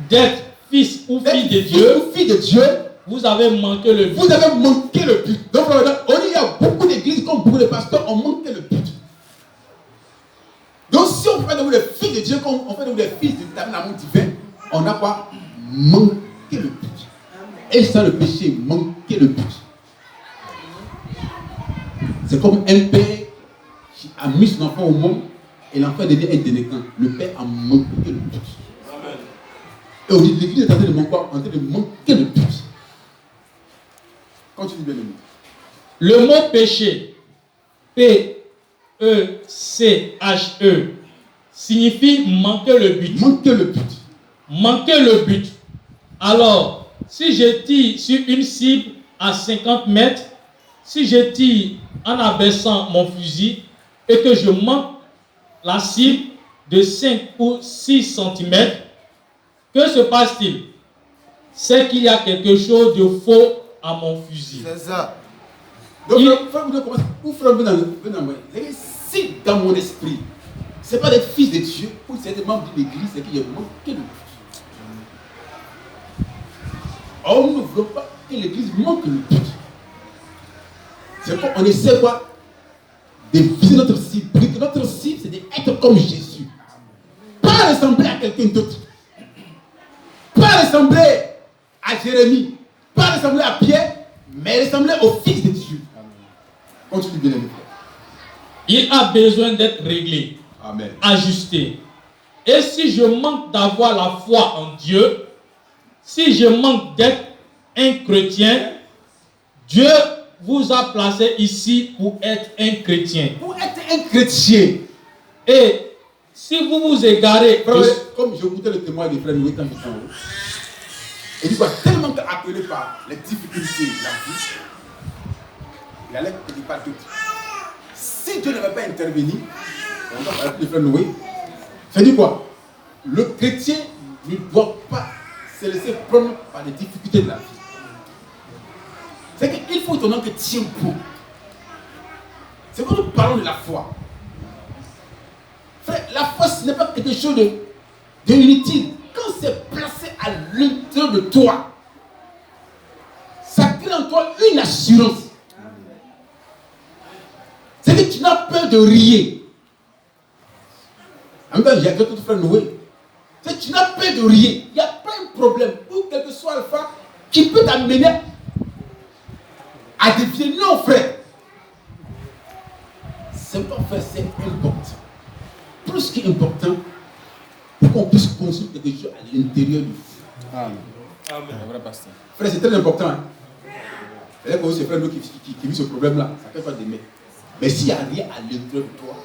S7: d'être fils ou fille de Dieu, vous avez manqué le but.
S1: Vous avez manqué le but. Donc, il y a beaucoup d'églises, comme beaucoup de pasteurs, ont manqué le but. Donc, si on fait de vous les filles de Dieu, comme on fait de vous les fils du tabernacle divin, on n'a pas manqué le but. Et ça, le péché, manquer le but. C'est comme un père qui a mis son enfant au monde et l'enfant devient un délinquant. Le père a manqué le but.
S6: Amen.
S1: Et on dit l'église est en train de manquer le but. Continue, bien aimé.
S7: Le mot péché, P-E-C-H-E, signifie manquer le but.
S1: Manquer le but.
S7: Manquer le but. Alors, si je tire sur une cible à 50 mètres, si je tire en abaissant mon fusil et que je manque la cible de 5 ou 6 cm, que se passe-t-il? C'est qu'il y a quelque chose de faux à mon fusil.
S1: C'est ça. Donc, si dans mon esprit, ce n'est pas d'être fils de Dieu ou c'est des membres d'une église, c'est qu'il y a manqué le but. Or, nous ne voulons pas que l'église manque le but. C'est pourquoi on essaie quoi? De viser notre cible. Notre cible, c'est d'être comme Jésus. Pas ressembler à quelqu'un d'autre. Pas ressembler à Jérémie. Pas ressembler à Pierre, mais ressembler au Fils de Dieu. Continue bien, les frères.
S7: Il a besoin d'être réglé,
S1: Amen.
S7: Ajusté. Et si je manque d'avoir la foi en Dieu, si je manque d'être un chrétien, Dieu vous a placé ici pour être un chrétien.
S1: Pour être un chrétien.
S7: Et si vous vous égarez...
S1: Comme je écoutais le témoignage des frères Noé quand j'étais en haut, il dit quoi? Tellement appelé par les difficultés de la vie, il allait ne pas d'autre. Si Dieu n'avait pas intervenu, on va parler de frère Noé, ça dit quoi? Le chrétien ne doit pas se laisser prendre par les difficultés de la vie. C'est qu'il faut ton nom que tient bon. C'est quand nous parlons de la foi. Frère, la foi, ce n'est pas quelque chose d'inutile. Quand c'est placé à l'intérieur de toi, ça crée en toi une assurance. C'est que tu n'as peur de rien. En même temps, il y a d'autres frères Noé. C'est que tu n'as peur de rien. Il n'y a pas un problème, ou quel que soit alpha, qui peut t'amener à défier. Non, frère. C'est pas frère, c'est important. Plus qu'important, pour qu'on puisse construire quelque chose à l'intérieur du feu.
S5: Amen.
S2: Amen.
S1: Frère, c'est très important. Hein? C'est pour ces frères qui vivent ce problème-là, ça fait pas d'aimer. Mais s'il n'y a rien à l'intérieur de toi,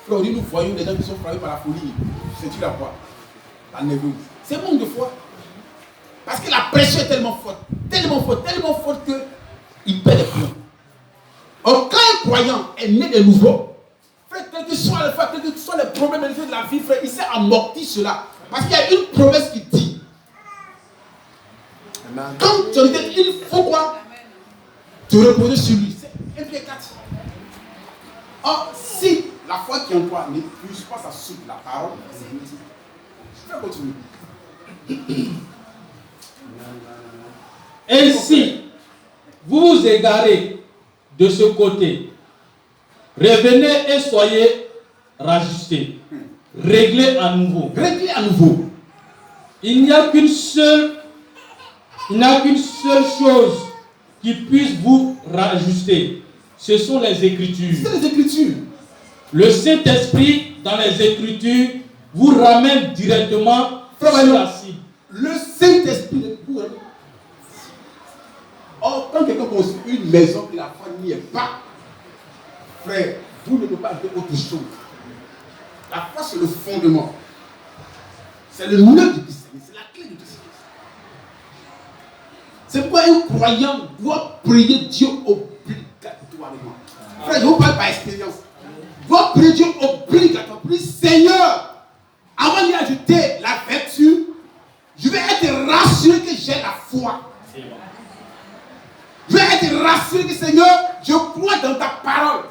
S1: frère, nous voyons des gens qui sont frappés par la folie. C'est-tu la foi? La nerveux. C'est manque de foi. Parce que la pression est tellement forte qu'il perd les points. Or, quand un croyant est né de nouveau, frère, quel que soit le fait, quel que soit les problèmes de la vie, frère, il s'est amorti cela. Parce qu'il y a une promesse qui dit, quand tu es, il faut quoi? Te reposer sur lui. C'est 1 Pierre 4. Or, si la foi qui est en toi n'épuise pas sa soupe, la parole, c'est inutile. Je vais continuer.
S7: Ainsi, vous vous égarez de ce côté. Revenez et soyez rajustés. Réglez à nouveau.
S1: Réglez à nouveau.
S7: Il n'y a qu'une seule chose qui puisse vous rajuster. Ce sont les Écritures.
S1: C'est les Écritures.
S7: Le Saint-Esprit, dans les Écritures, vous ramène directement sur la cible.
S1: Le Saint-Esprit est pour elle. Or, quand quelqu'un construit une maison et la foi n'y est pas, frère, vous ne pouvez pas faire autre chose. La foi, c'est le fondement. C'est le nœud du business. C'est la clé du business. C'est pourquoi un croyant doit prier Dieu obligatoirement. Frère, je vous parle par expérience. Doit prier Dieu obligatoirement. Prier Seigneur, avant d'y ajouter la vertu, je vais être rassuré que j'ai la foi. Je vais être rassuré que Seigneur, je crois dans ta parole.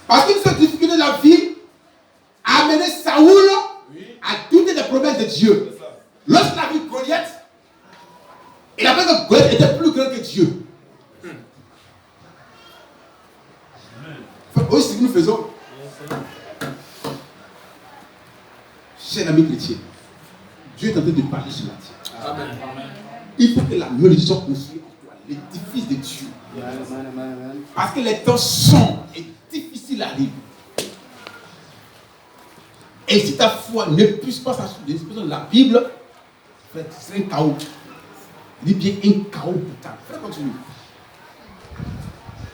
S1: Parce qu'une seule difficulté de la vie a amené Saoul à douter des promesses de Dieu. Lorsqu'il a vu Goliath, il a vu que Goliath était plus grand que Dieu. Oui, c'est ce que nous faisons. Cher ami chrétien, Dieu est en train de parler sur la terre.
S2: Amen.
S1: Il faut que la maison soit construite en toi, l'édifice de Dieu. Parce que les temps sombres et difficiles arrivent. Et si ta foi ne puisse pas s'assurer l'expression de la Bible, c'est un chaos. Il dit bien un chaos total. Frère, continue.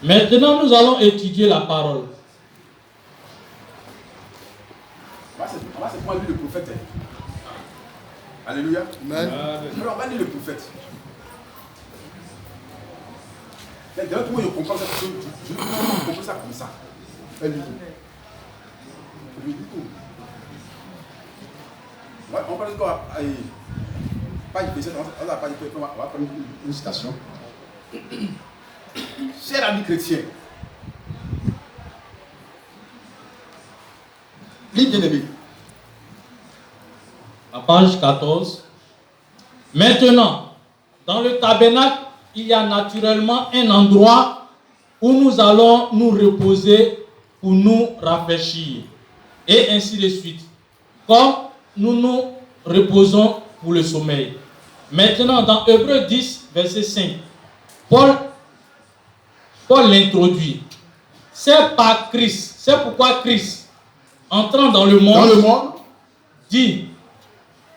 S7: Maintenant, nous allons étudier la parole.
S1: On va lire le prophète. Alléluia.
S5: Amen.
S1: Alors, on va lire le prophète. D'ailleurs, tout le monde comprend ça. Je comprends ça comme ça. Pas du tout. On parle encore à page 17, on va prendre une citation. Cher ami chrétien, lis bien aimé.
S7: À page 14. Maintenant, dans le tabernacle, il y a naturellement un endroit où nous allons nous reposer pour nous rafraîchir. Et ainsi de suite. Comme nous nous reposons pour le sommeil. Maintenant, dans Hébreux 10, verset 5, Paul l'introduit. C'est par Christ. C'est pourquoi Christ, entrant dans le monde, dit,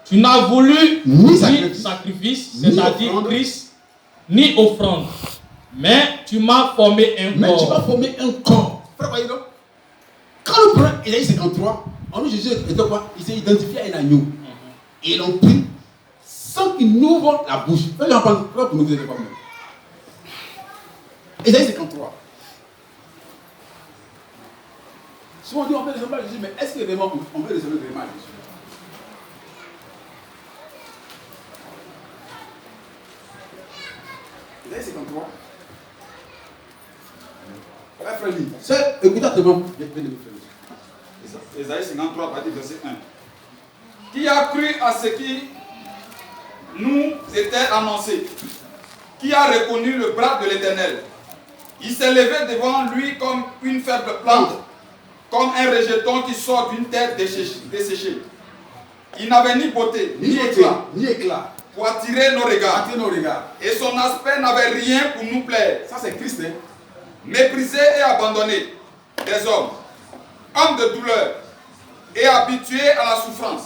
S7: tu n'as voulu ni sacrifice, c'est-à-dire Christ, ni offrande. Mais tu m'as formé un corps.
S1: Mais tu m'as formé un corps. Frère, voyez donc. Quand nous prenons Ésaïe 53, en nous Jésus était quoi? Il s'est identifié à un agneau. Et ils l'ont pris sans qu'il n'ouvre la bouche. Frère, j'en parle pour nous aider pas mal. Ésaïe 53. Souvent on dit on veut ressembler à Jésus, mais est-ce que vraiment on veut ressembler vraiment à Jésus? Ésaïe 53. Frère, c'est écoutez attentivement.
S4: Ésaïe 53, verset 1. Qui a cru à ce qui nous était annoncé, qui a reconnu le bras de l'Éternel. Il s'est levé devant lui comme une faible plante, comme un rejeton qui sort d'une terre desséchée. Il n'avait ni beauté, ni éclat pour attirer nos regards. Et son aspect n'avait rien pour nous plaire.
S1: Ça c'est Christ, hein?
S4: Méprisé et abandonné des hommes, homme de douleur et habitué à la souffrance,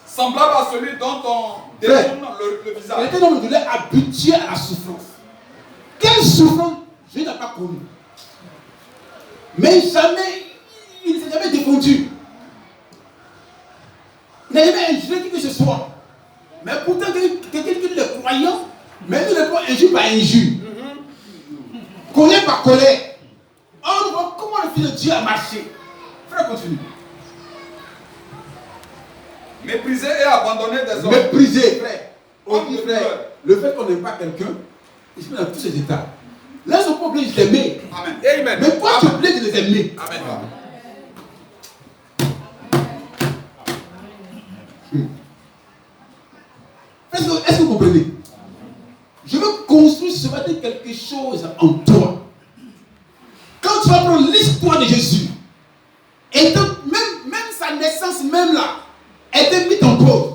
S4: semblable à celui dont on détourne le visage.
S1: Il était un homme de douleur habitué à la souffrance. Quelle souffrance je n'ai pas connue. Mais jamais, il ne s'est jamais défendu. Il n'a jamais injuré qui que ce soit. Mais pourtant, quelqu'un qui est le croyant, même il répond injure par injure. Colère par colère. On voit comment le Fils de Dieu a marché. Frère, continue.
S4: Méprisé et abandonné des hommes.
S1: Méprisé, frère.
S4: Homme de
S1: Frère,
S4: douleur.
S1: le fait qu'on n'aime pas quelqu'un, il se met dans tous ses états. Là, ils sont pas obligés de l'aimer.
S4: Amen.
S3: Amen.
S1: Mais toi, tu es obligé de les aimer.
S3: Amen.
S1: Est-ce que vous comprenez? Je veux construire ce matin quelque chose en toi. Quand tu vas prendre l'histoire de Jésus, et donc même sa naissance même là, était mise en cause.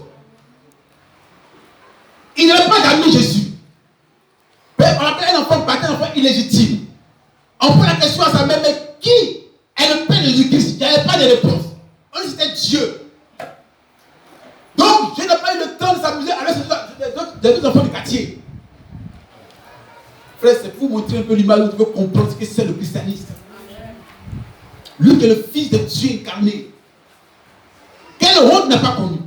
S1: Il n'avait pas d'amis Jésus. On appelle un enfant baptisé, un enfant illégitime. On pose la question à sa mère, mais qui est le Père de Jésus-Christ? Il n'y avait pas de réponse. On dit c'était Dieu. Donc, je n'ai pas eu le temps de s'amuser avec les deux enfants du quartier. Frère, c'est pour vous montrer un peu l'image où tu veux comprendre ce que c'est le christianisme. Lui qui est le Fils de Dieu incarné. Quelle honte n'a pas connu?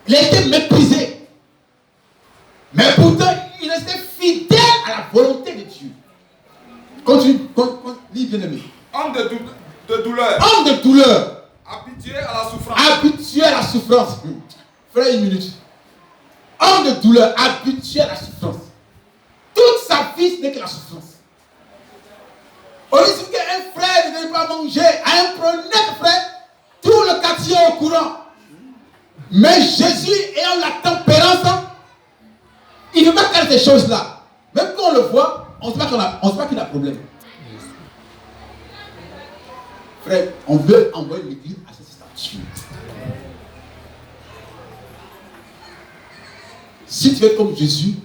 S1: Il a été méprisé. Mais pourtant, il restait fidèle à la volonté de Dieu. Continue, lis bien aimé.
S4: Homme de douleur.
S1: Homme de douleur.
S4: Habitué à la souffrance.
S1: Habitué à la souffrance. Frère, une minute. Homme de douleur, habitué à la souffrance. Toute sa vie, ce n'est que la souffrance. On dit qu'un frère ne veut pas manger à un honnête frère, tout le quartier est au courant. Mais Jésus, ayant la tempérance, il ne veut pas faire ces choses-là. Même quand on le voit, on ne sait pas qu'il a problème. Frère, on veut envoyer l'église à cette statue. Si tu veux être comme Jésus,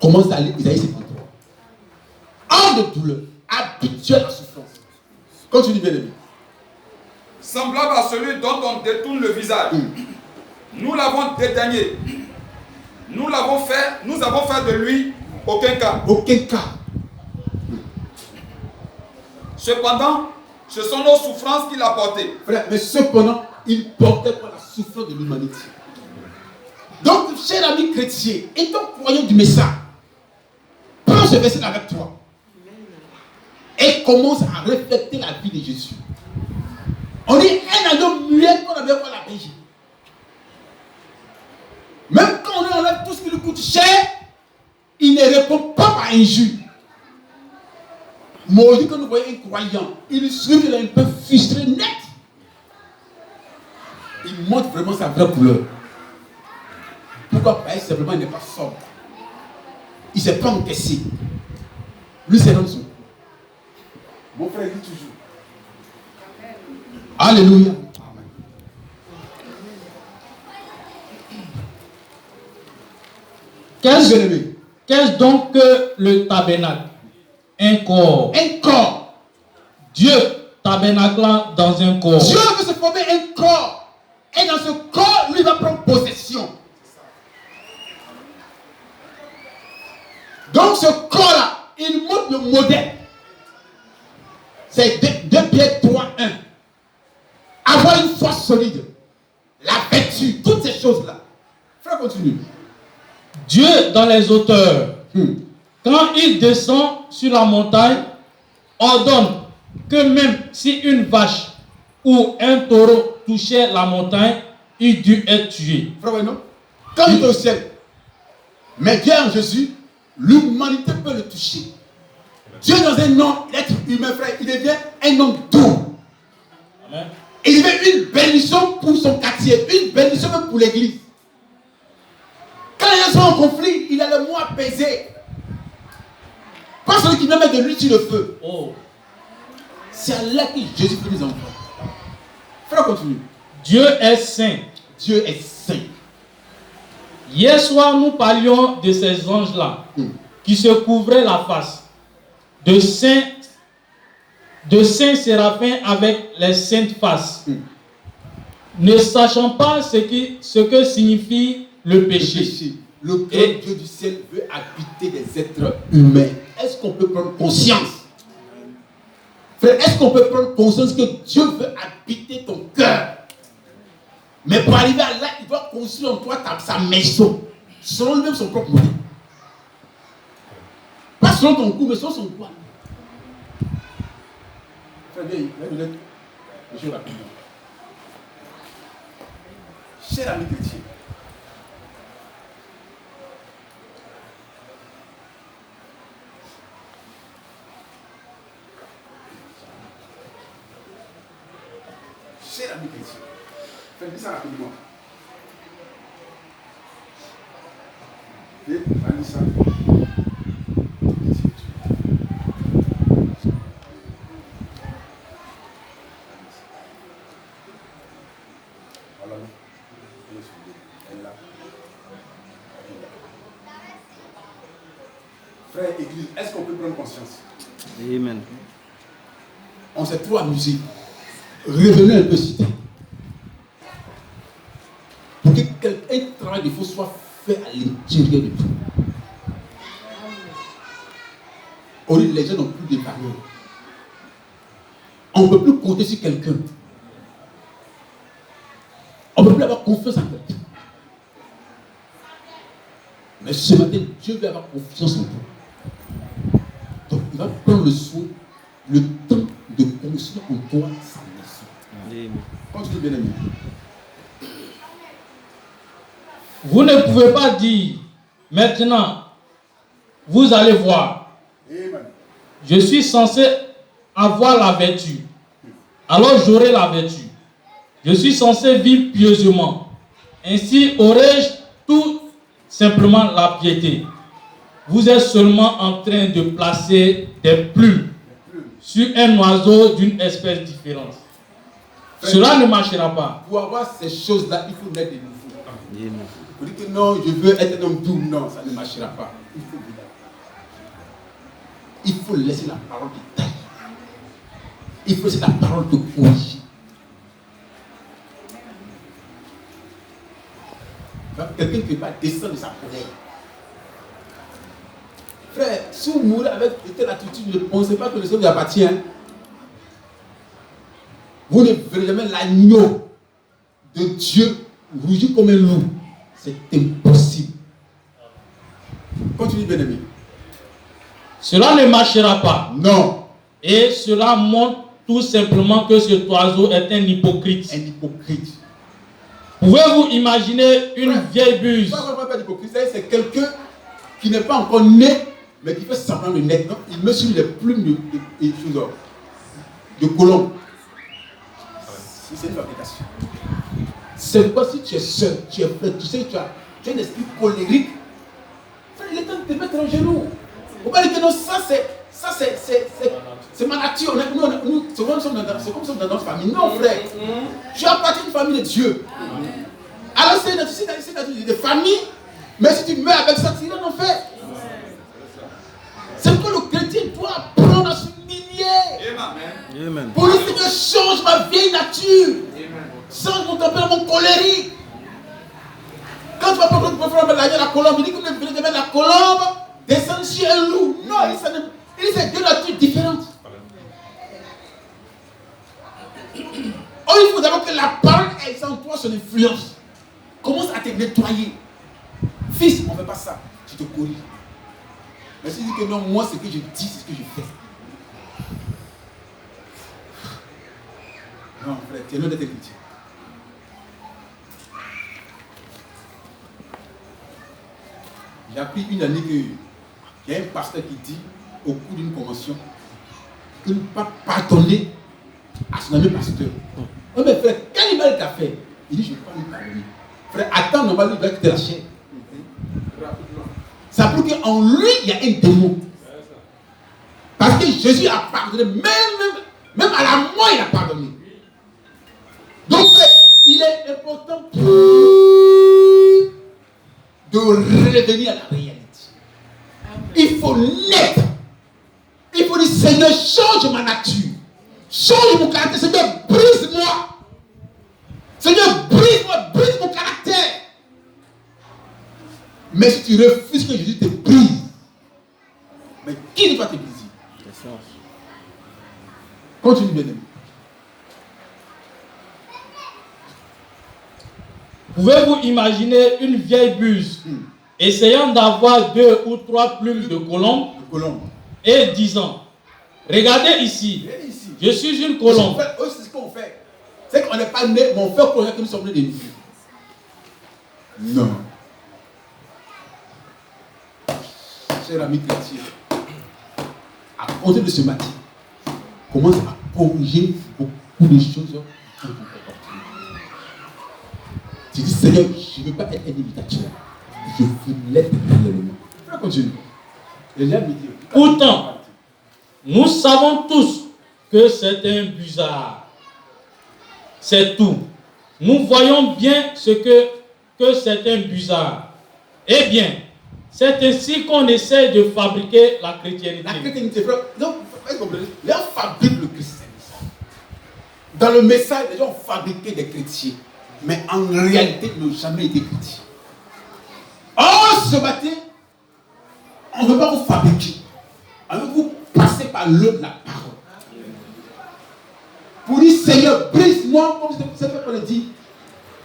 S1: commence à lire Isaïe 53. Homme de douleur, habitué à la souffrance. Continue bien aimé.
S4: Semblable à celui dont on détourne le visage. Nous l'avons dédaigné. Nous avons fait de lui aucun cas.
S1: Aucun cas.
S4: Cependant, ce sont nos souffrances qu'il a portées.
S1: Frère, mais cependant, il portait pour la souffrance de l'humanité. Donc, cher ami chrétien, étant croyant du message, prends ce verset avec toi et commence à refléter la vie de Jésus. On dit un agneau muet qu'on avait pour la berger. Même quand on enlève tout ce qui lui coûte cher, il ne répond pas par injure. Mais aujourd'hui, quand nous voyons un croyant, il est un peu frustré, net. Il montre vraiment sa vraie couleur. Pourquoi? Parce que simplement il n'est pas sobre. Il ne s'est pas encaissé. Lui, c'est l'homme son. Mon frère dit toujours. Alléluia. Amen.
S7: Qu'est-ce donc que le tabernacle? Un corps.
S1: Un corps.
S7: Dieu tabernaclant dans un corps.
S1: Dieu veut se former un corps. Et dans ce corps, lui va prendre possession. Donc ce corps-là, il montre le modèle. C'est 2 Pierre 3:1. Avoir une foi solide. La vertu, toutes ces choses-là. Frère, continue.
S7: Dieu dans les hauteurs, quand il descend sur la montagne, ordonne que même si une vache ou un taureau touchait la montagne, il dut être tué.
S1: Frère, non? Quand il est au ciel, mais vient en Jésus, l'humanité peut le toucher. Dieu dans un homme, l'être humain, frère, il devient un homme doux.
S7: Amen.
S1: Il devient une bénédiction pour son quartier, une bénédiction même pour l'église. conflit, il a le mot apaisé. Pas celui qui met de l'huile sur le feu.
S7: Oh.
S1: C'est là que Jésus fait les enfants. Frère, continue.
S7: Dieu est saint.
S1: Dieu est saint.
S7: Hier soir, nous parlions de ces anges-là qui se couvraient la face. De saints séraphins avec les saintes faces. Ne sachant pas ce que signifie le péché.
S1: Le grand Dieu du ciel veut habiter des êtres humains. Est-ce qu'on peut prendre conscience? Frère, est-ce qu'on peut prendre conscience que Dieu veut habiter ton cœur? Mais pour arriver à là, il doit construire en toi sa maison. Selon lui-même son propre modèle. Pas selon ton goût, mais selon son goût. Frère, viens, viens, je vais rapidement. Cher ami chrétien, cher ami chrétien, fais ça rapidement. Et allez ça. Voilà. Elle est là. Frère, église, est-ce qu'on peut prendre conscience?
S5: Amen.
S1: On s'est trop amusé. Revenez un peu citer. Pour que un travail de faux soit fait à l'intérieur de tout. Aujourd'hui, les gens n'ont plus de valeur. On ne peut plus compter sur quelqu'un. On ne peut plus avoir confiance en quelqu'un. Mais ce matin, Dieu veut avoir confiance en toi. Donc, il va prendre le soin, le temps de construire en toi sa maison. Continue, bien aimé.
S7: Vous ne pouvez pas dire, maintenant, vous allez voir.
S1: Amen.
S7: Je suis censé avoir la vertu. Alors j'aurai la vertu. Je suis censé vivre pieusement. Ainsi aurai-je tout simplement la piété. Vous êtes seulement en train de placer des plumes sur un oiseau d'une espèce différente. Cela ne marchera pas.
S1: Pour avoir ces choses-là, il faut naître de nouveau. Vous dites que non, je veux être un homme doux. Non, ça ne marchera pas. Il faut laisser la parole de taille. Il faut laisser la parole de corriger. Quelqu'un qui ne peut pas descendre de sa colère. Frère, si vous mourrez avec telle attitude, ne pensez pas que le Seigneur vous appartient. Vous ne verrez jamais l'agneau de Dieu rougir comme un loup. C'est impossible. Continue, bien-aimé.
S7: Cela ne marchera pas.
S1: Non.
S7: Et cela montre tout simplement que cet oiseau est un hypocrite.
S1: Un hypocrite.
S7: Pouvez-vous imaginer une vieille buse?
S1: Pas d'hypocrite, c'est quelqu'un qui n'est pas encore né, mais qui fait semblant de naître. Donc, il met sur les plumes de colombe. C'est une fabrication. C'est quoi si tu es seul, tu es frère, tu sais, tu as un esprit colérique. Il est temps de te mettre en genoux. Vous pouvez dire que non, ça c'est ma nature. Nous, c'est comme ça dans notre famille. Non, frère. Tu appartiens à une famille de Dieu. Alors c'est une nature de famille, mais si tu meurs avec ça, tu iras en enfer. C'est pourquoi le chrétien doit apprendre à s'humilier.
S5: Amen.
S1: Pour lui, Seigneur, change ma vieille nature. Change mon tempérament colérique. Quand tu vas prendre la colombe, il dit que vous venez de mettre la colombe, descendre sur un loup. Non, il c'est deux natures différentes. Oh, il faut d'abord que la parole ait en toi son influence. Commence à te nettoyer. Fils, on ne fait pas ça. Tu te corriges. Mais si tu dis que non, moi, ce que je dis, c'est ce que je fais. Non, frère, tu es loin d'être chrétien. J'ai appris une année qu'il y a un pasteur qui dit, au cours d'une convention, qu'il ne peut pas pardonner à son ami pasteur. Oh, mais frère, quel mal t'a fait? Il dit, je ne peux pas lui pardonner. Frère, attends, normalement, il doit quitter la chair. Ça prouve qu'en lui, il y a un démon. Parce que Jésus a pardonné, même à la mort, il a pardonné. Donc, il est important de revenir à la réalité. Il faut naître. Il faut dire, Seigneur, change ma nature. Change mon caractère. Seigneur, brise-moi. Seigneur, brise mon caractère. Mais si tu refuses que Jésus te brise, mais qui ne va te briser? Continue, bien aimé.
S7: Pouvez-vous imaginer une vieille buse essayant d'avoir 2 ou 3 plumes de colombe et disant, regardez ici, je suis une colombe.
S1: C'est ce qu'on fait. C'est qu'on n'est pas né, mon frère colombe que nous sommes nés des nouveaux. Non. Cher ami chrétien, à compter de ce matin, commence à corriger beaucoup de choses dans ton comportement. Tu dis, Seigneur, je ne veux pas être un imitateur. Je veux l'être réellement. On va continuer.
S7: Pourtant, nous savons tous que c'est un busard. C'est tout. Nous voyons bien ce que c'est un busard. Eh bien, c'est ainsi qu'on essaie de fabriquer la chrétienté.
S1: La chrétienté, frère. Donc, les gens fabriquent le christianisme. Dans le message, les gens ont fabriqué des chrétiens. Mais en réalité, ils n'ont jamais été chrétiens. Or, ce matin, on ne veut pas vous fabriquer. On veut vous passer par l'eau de la parole. Pour dire, Seigneur, brise-moi, comme c'est fait qu'on le dit.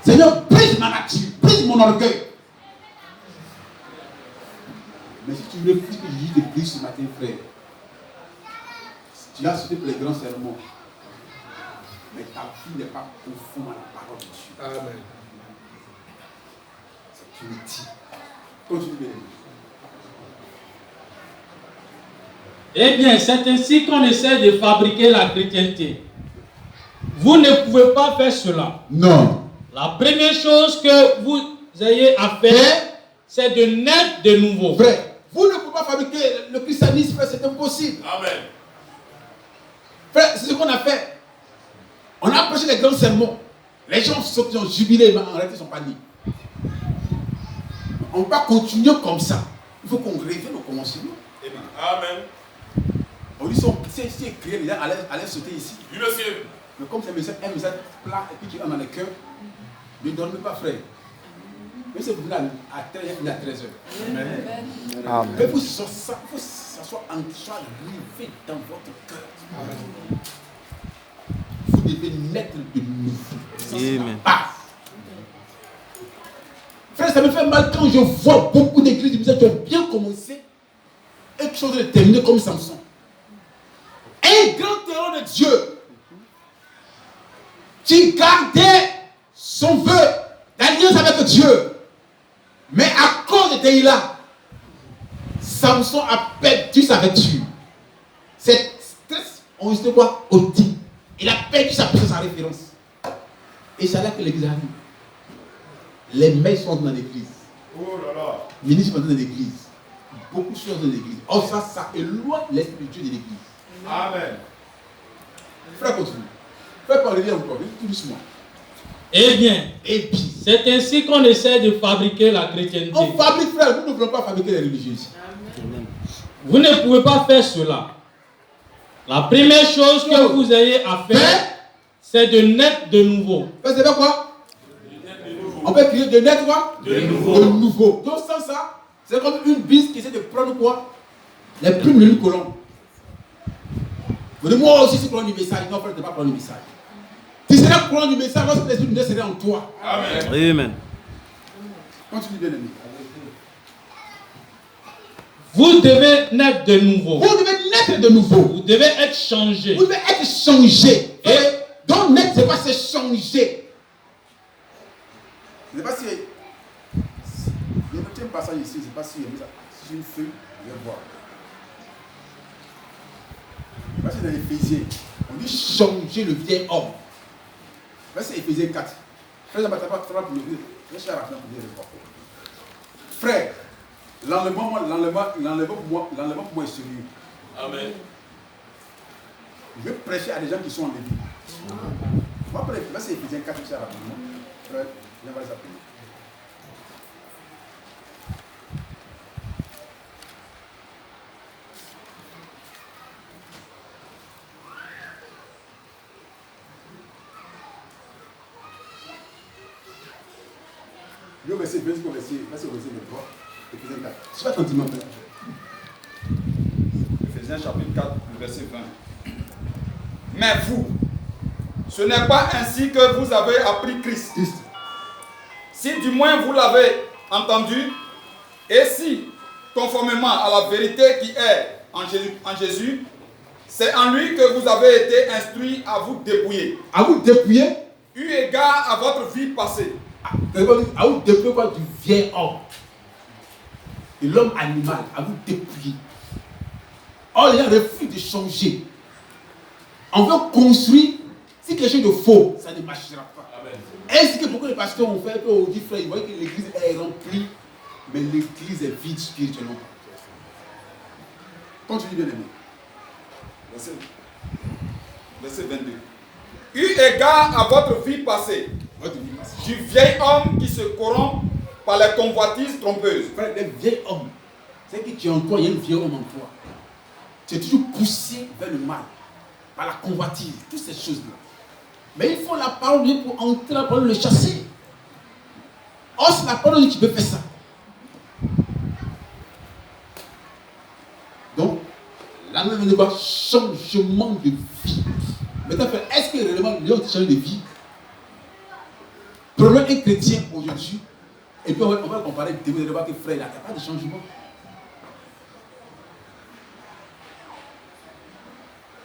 S1: Seigneur, brise ma nature, brise mon orgueil. Mais si tu refuses que Jésus te brise ce matin, frère, tu as sauté pour les grands sermons. Mais ta vie n'est pas profonde à la parole de Dieu.
S5: Amen.
S1: C'est une éthique. Continue.
S7: Eh bien, c'est ainsi qu'on essaie de fabriquer la chrétienté. Vous ne pouvez pas faire cela.
S1: Non.
S7: La première chose que vous ayez à faire, c'est de naître de nouveau.
S1: Frère, vous ne pouvez pas fabriquer le christianisme, c'est impossible.
S6: Amen.
S1: Frère, c'est ce qu'on a fait. On a prêché les grands sermons. Les gens ont jubilé, mais en réalité, ils ne sont pas nés. On ne peut pas continuer comme ça. Il faut qu'on réveille au commencement.
S6: Amen.
S1: On dit, si écrit, les gens allaient sauter ici.
S6: Oui, monsieur.
S1: Mais comme c'est un message plat et puis tu as dans le cœur, ne dormez pas, frère. Mais c'est venu à 13h.
S5: Amen.
S1: Mais il faut que ça soit arrivé dans votre cœur. Vous devez naître de nouveau.
S5: Amen.
S1: Frère, ça me fait mal quand je vois beaucoup d'églises qui ont bien commencé et qui sont de terminer comme Samson. Un grand terror de Dieu qui gardait son vœu d'alliance avec Dieu. Mais à cause de Delilah, Samson a perdu sa vertu. C'est stress, on dit quoi? Oti. Il a perdu sa référence. Et c'est là que l'église arrive. Les mails sont dans l'église.
S6: Oh là là.
S1: Les ministres sont dans l'église. Beaucoup de choses dans l'église. Or ça éloigne l'esprit de Dieu de l'église.
S6: Amen.
S1: Frère, continue. Frère, pas revenir encore. Tout doucement.
S7: Eh bien,
S1: Et puis,
S7: c'est ainsi qu'on essaie de fabriquer la chrétienté.
S1: on fabrique, frère. Nous ne voulons pas fabriquer les religieux.
S7: Vous ne pouvez pas faire cela. La première chose que vous ayez à faire, c'est de naître de nouveau.
S1: C'est quoi? On peut crier de naître quoi?
S6: De nouveau.
S1: De nouveau. Donc sans ça, c'est comme une bise qui essaie de prendre quoi? Les plumes de l'une colombe. Vous dites, moi aussi, c'est prendre du message. Non, frère, tu ne pas prendre du message. Tu seras prendre du message lorsque les autres seraient en toi.
S6: Amen.
S5: Amen.
S1: Continue, bien aimé.
S7: Vous devez naître de nouveau.
S1: Vous devez naître de nouveau.
S7: Vous devez être changé.
S1: Vous devez être changé. Et donc, naître, c'est pas se changer. Je ne sais pas si. Il y a un passage ici, je ne sais pas si j'ai une feuille, je vais voir. Je ne sais pas si dans l'Éphésiens, on dit changer le vieil homme. Je ne sais pas si c'est Éphésiens 4. Frère, ça va pour le dire. Je vais chercher à la fin pour dire le voir. Frère, L'enlèvement pour moi est sérieux.
S6: Amen.
S1: Je vais prêcher à des gens qui sont enlevés. Moi, après, là, c'est Éphésiens 4, ça rapidement. Frère, viens voir ça pour nous. Le verset 20, verset 23, Éphésiens 4. Je vais tranquillement.
S4: Éphésiens chapitre 4, le verset 20. Mais vous, ce n'est pas ainsi que vous avez appris Christ. Si du moins vous l'avez entendu, et si, conformément à la vérité qui est en Jésus, c'est en lui que vous avez été instruits à vous dépouiller.
S1: À vous dépouiller.
S4: Eu égard à votre vie passée.
S1: À vous dépouiller quoi du vieil homme. Et l'homme animal, à vous dépouiller. Or, les gens refusent de changer. On veut construire. Si quelque chose de faux, ça ne marchera pas. Est-ce que beaucoup de pasteurs ont fait, on dit frère, ils voient que l'église est remplie, mais l'église est vide spirituellement. Continue bien aimé.
S4: Verset 22. Eu égard à votre vie passée, du vieil homme qui se corrompt par les convoitises trompeuses.
S1: Frère, le vieil homme, c'est que tu es en toi, il y a un vieil homme en toi. Tu es toujours poussé vers le mal, par la convoitise, toutes ces choses-là. Mais il faut la parole de Dieu pour entrer la parole, le chasser. Or, c'est la parole de Dieu qui peut faire ça. Donc, la même voit changement de vie. Maintenant, est-ce que réellement les gens changent de vie? Prenons un chrétien aujourd'hui, et puis on va comparer, vous allez voir que frère, il n'y a pas de changement.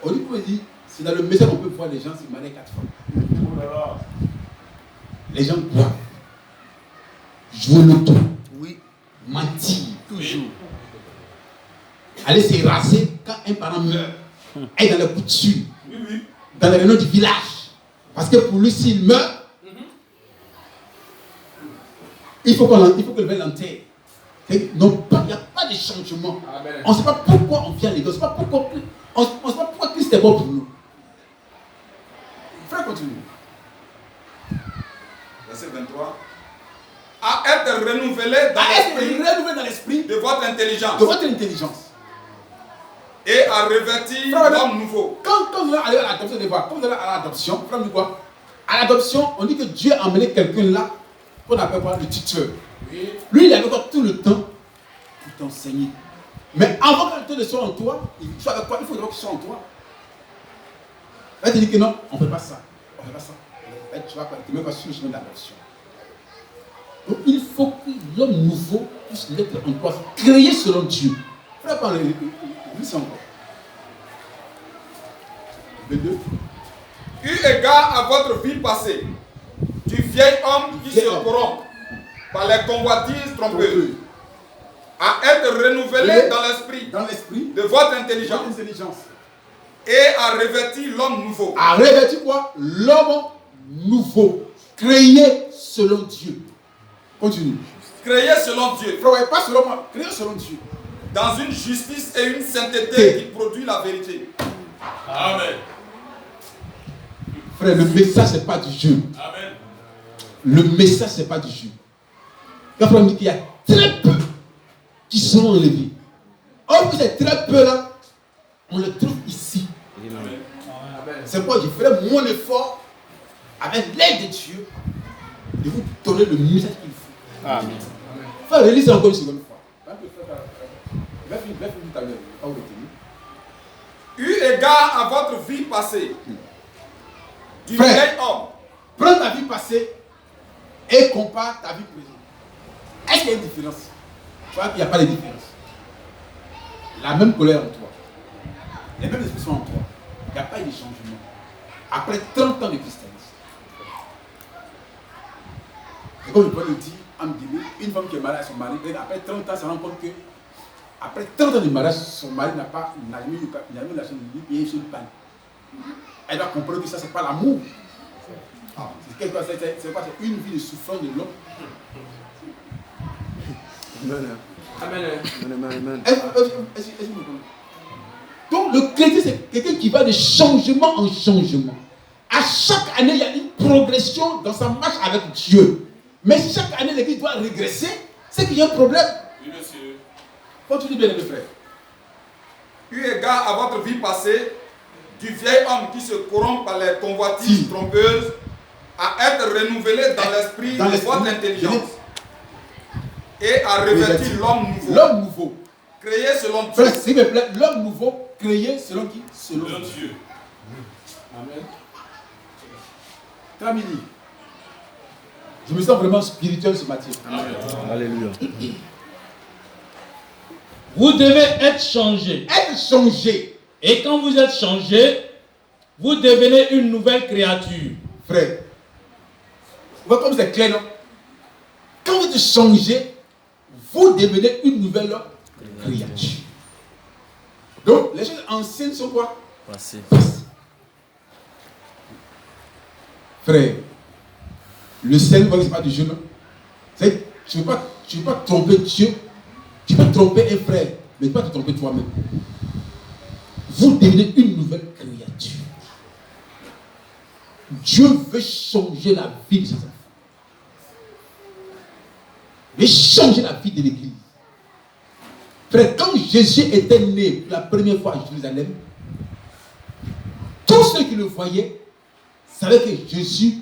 S1: On dit, c'est dans le message qu'on peut voir les gens se marier 4 fois. Les gens boivent, jouer l'auto, oui, mentir, toujours. Aller se raser quand un parent meurt, être dans la couture, dans les réunions du village. Parce que pour lui, s'il meurt, il faut que le l'enterre. Donc, il n'y a pas de changement. Amen. On ne sait pas pourquoi on vient à l'église. On ne sait pas pourquoi Christ est bon pour nous. Frère, continue.
S4: Verset 23. À être renouvelé dans l'esprit de votre intelligence.
S1: De votre intelligence.
S4: Et à revêtir l'homme nouveau.
S1: Quand vous allez à l'adoption, quand vous allez à l'adoption, frère, quoi? À l'adoption, on dit que Dieu a amené quelqu'un là qu'on appelle le tuteur. Oui. Lui, il avait quoi tout le temps pour t'enseigner. Mais avant que le temps soit en toi, il faut d'abord qu'il soit en toi. Là, tu dis que non, on ne fait pas ça. On ne fait pas ça. Là, tu vas te mettre sur le chemin de l'adoption. Donc, il faut que l'homme nouveau puisse l'être en toi, créé selon Dieu. Frère, parle, lis ça encore. 22.
S4: Eu égard à votre vie passée, du vieil homme qui se corrompt par les convoitises trompeuses, à être renouvelé dans l'esprit de votre intelligence. Et à revêtir l'homme nouveau.
S1: À revêtir quoi? L'homme nouveau. Créé selon Dieu. Continue.
S4: Créé selon Dieu.
S1: Pas selon moi. Créé selon Dieu.
S4: Dans une justice et une sainteté qui produit la vérité. Amen.
S1: Frère, le message, ce n'est pas du jeu.
S6: Amen.
S1: Le message, ce n'est pas du jeu. Quand on dit qu'il y a très peu qui seront enlevés. Or, que ces très peu là, on les trouve ici.
S6: Amen.
S1: C'est pourquoi je ferai mon effort avec l'aide de Dieu de vous donner le message qu'il faut. Amen. Frère, relis encore une seconde fois.
S4: Eu égard à votre vie passée, du
S1: frère,
S4: vieil homme.
S1: Prends ta vie passée et compare ta vie présente. Est-ce qu'il y a une différence? Tu vois qu'il n'y a pas de différence. La même colère en toi. Les mêmes esprits sont en toi. Il n'y a pas eu de changement. Après 30 ans de christianisme. C'est comme le Paul le dit, une femme qui est mariée à son mari, après 30 ans, ça rend compte que après 30 ans de mariage, son mari n'a jamais eu l'argent de lui payer sur le pain. Elle va comprendre que ça, ce n'est pas l'amour. C'est une vie de souffrance de l'homme. Donc le chrétien, c'est quelqu'un qui va de changement en changement. À chaque année, il y a une progression dans sa marche avec Dieu. Mais si chaque année, l'église doit régresser, c'est qu'il y a un problème.
S6: Oui, monsieur.
S1: Continue bien, mes frères.
S4: Eu égard à votre vie passée, du vieil homme qui se corrompt par les convoitises trompeuses, à être renouvelé dans l'esprit de votre intelligence et à revêtir l'homme nouveau.
S1: L'homme nouveau.
S4: Créé selon Dieu.
S1: Frère, s'il me plaît, l'homme nouveau, créé selon qui? Selon
S6: Dieu.
S1: Amen. Terminé. Je me sens vraiment spirituel ce matin.
S6: Amen.
S5: Alléluia.
S7: Vous devez être changé.
S1: Être changé.
S7: Et quand vous êtes changé, vous devenez une nouvelle créature.
S1: Frère, vous voyez comme c'est clair, non? Quand vous êtes changé, vous devenez une nouvelle créature. Donc, les choses anciennes sont quoi?
S5: Passé.
S1: Frère, le Seigneur, ce n'est pas du jeu, non? Tu ne veux pas tromper Dieu. Tu peux tromper un frère, mais tu ne peux pas te tromper toi-même. Vous devenez une nouvelle créature. Dieu veut changer la vie de ses enfants. Il veut changer la vie de l'église. Frère, quand Jésus était né pour la première fois à Jérusalem, tous ceux qui le voyaient savaient que Jésus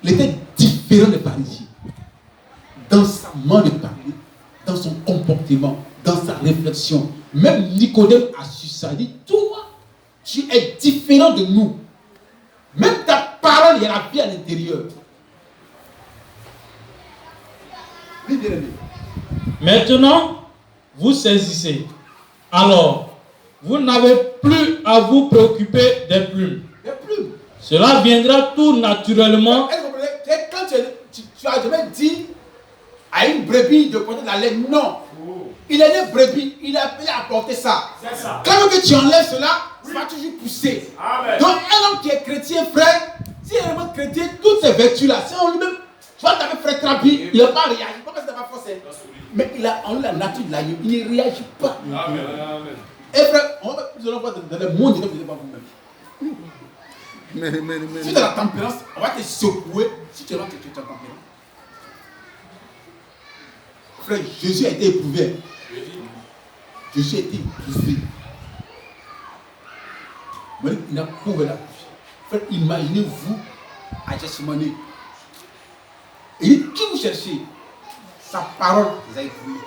S1: était différent des pharisiens. Dans sa manière de parler, dans son comportement, dans sa réflexion. Même Nicodème a su ça. Il dit, toi, tu es différent de nous. Même ta parole, il y a la vie à l'intérieur.
S7: Maintenant, vous saisissez. Alors, vous n'avez plus à vous préoccuper des plumes.
S1: Des plumes.
S7: Cela viendra tout naturellement.
S1: Quand tu as jamais dit à une brebis de porter de la laine, non. Il est né brebis, il a apporté ça. Quand que tu enlèves cela, ça va toujours pousser. Amen. Donc un homme qui est chrétien, frère, s'il est vraiment chrétien, toutes ces vertus-là, c'est en lui-même. Tu vois, tu avais frère Trapi, il n'a pas réagi, pas parce que tu n'as pas forcé. Mais il a en lui la nature de la gueule, il ne réagit pas.
S6: Amen.
S1: Et frère, on va plus voir dans le monde, vous n'êtes pas vous-même. Si tu as la tempérance, on va te secouer. Si tu as la tempérance. Frère, Jésus a été éprouvé. Jésus a été éprouvé. Mais il n'a pas ouvert la bouche. Frère, imaginez-vous à Gethsemane. Et il dit, qui vous cherchez? Sa parole les a éprouvés.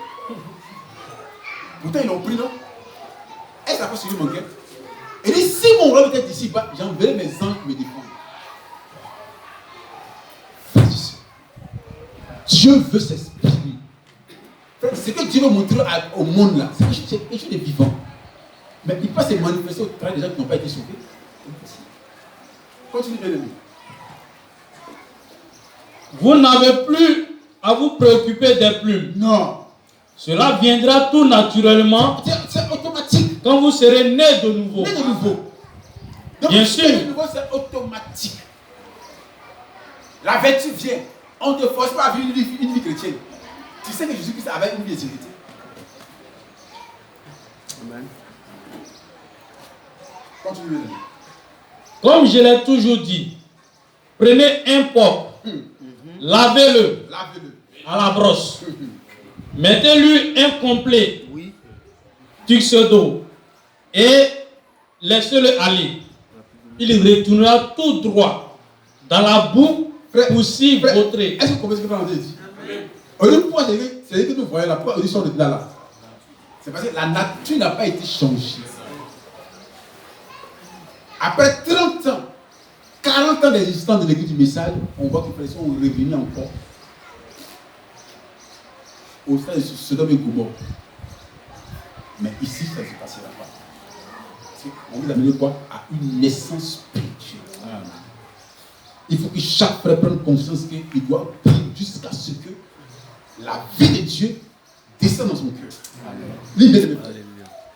S1: Pourtant, ils l'ont pris, non? Est-ce que ça peut suivre mon cœur? Il dit, si mon rôle était ici, j'enverrai mes anges me défendre. Dieu veut s'exprimer. Ce que Dieu veut montrer au monde là, c'est quelque chose de vivant. Mais il peut se manifester au travers des gens qui n'ont pas été sauvés. Continue bien aimé.
S7: Vous n'avez plus à vous préoccuper des plumes.
S1: Non.
S7: Cela viendra tout naturellement.
S1: C'est automatique.
S7: Quand vous serez né de nouveau.
S1: Né de nouveau. Donc,
S7: bien sûr.
S1: De nouveau, c'est automatique. La vertu vient. On ne te force pas à vivre une vie chrétienne. Tu sais que Jésus-Christ avait une vie de sécurité. Amen. Continue.
S7: Comme je l'ai toujours dit, prenez un porc, lavez-le à la brosse, mettez-lui un complet tuxedo et laissez-le aller. Il retournera tout droit dans la boue pour s'y vautrer.
S1: Est-ce que vous comprenez ce que Frère André dit? Pourquoi c'est que nous voyons là, pourquoi ils sont de là? C'est parce que la nature n'a pas été changée. Après 30 ans, 40 ans d'existence de l'église du message, on voit que les personnes sont revenues encore au stade de Sodome et Gomorrhe. Mais ici, ça ne se passera pas. On vous amène quoi? À une naissance spirituelle. Il faut que chaque frère prenne conscience qu'il doit prier jusqu'à ce que la vie de Dieu descende dans son cœur.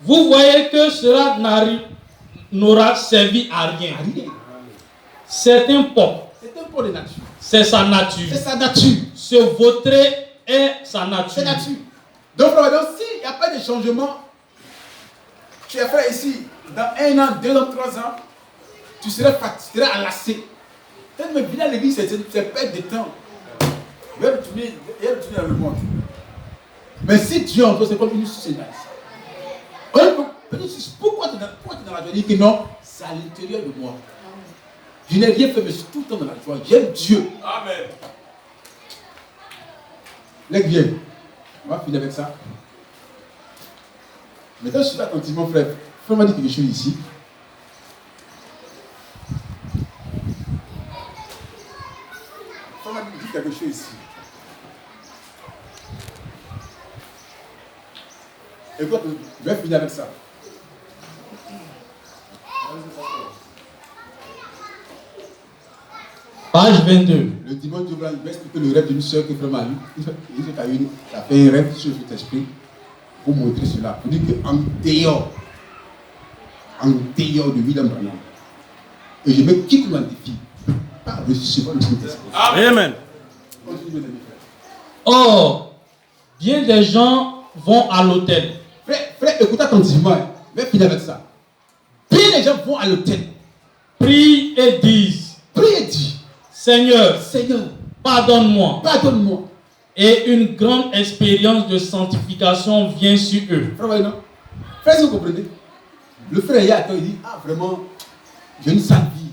S7: Vous voyez que cela n'aura servi à rien. C'est un porc.
S1: C'est un porc de nature.
S7: C'est sa nature.
S1: C'est sa nature.
S7: Se vautrer est sa nature.
S1: C'est nature. Donc, s'il n'y a pas de changement, tu as fait ici, dans 1 an, 2 ans, 3 ans, tu serais fatigué, tu serais enlacé. Mais venir à l'église, c'est perdre de temps. Il va retourner dans le monde. Mais si Dieu en toi, c'est comme une source. Pourquoi tu es dans la joie? Il dit que non, c'est à l'intérieur de moi. Je n'ai rien fait, mais je suis tout le temps dans la joie. J'aime Dieu.
S6: Amen.
S1: Lève bien. On va finir avec ça. Maintenant, je suis là attentivement, frère. Frère m'a dit quelque chose ici. Frère m'a dit quelque chose ici. Écoute, je vais finir avec ça.
S7: Page 22.
S1: Le dimanche, il va expliquer le rêve d'une soeur que frère m'a eu. Il a fait un rêve sur cet esprit pour montrer cela. Pour dire qu'en dehors de William Branham, et je me quitte mon défi, pas recevoir le Saint-Esprit.
S6: Amen.
S7: Or, bien des gens vont à l'autel.
S1: Frère, écoute attentivement. Je vais finir avec ça. Bien les gens vont à l'autel.
S7: Prient et disent, Seigneur, pardonne-moi. Et une grande expérience de sanctification vient sur eux.
S1: Frère, si vous comprenez, le frère hier, il dit, ah vraiment, j'ai une sale vie.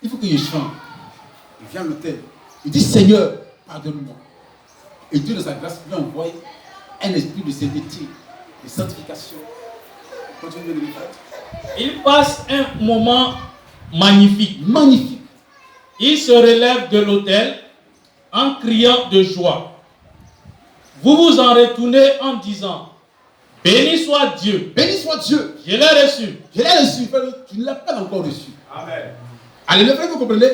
S1: Il faut que je change. Il vient à l'autel. Il dit, Seigneur, pardonne-moi. Et Dieu, dans sa grâce, lui envoie un esprit de sainteté, de sanctification. Continuez de le faire.
S7: Il passe un moment magnifique.
S1: Magnifique.
S7: Il se relève de l'autel en criant de joie. Vous vous en retournez en disant, béni soit Dieu.
S1: Béni soit Dieu.
S7: Je l'ai reçu.
S1: Je l'ai reçu. Tu ne l'as pas encore reçu.
S6: Amen.
S1: Allez, le frère, vous comprenez?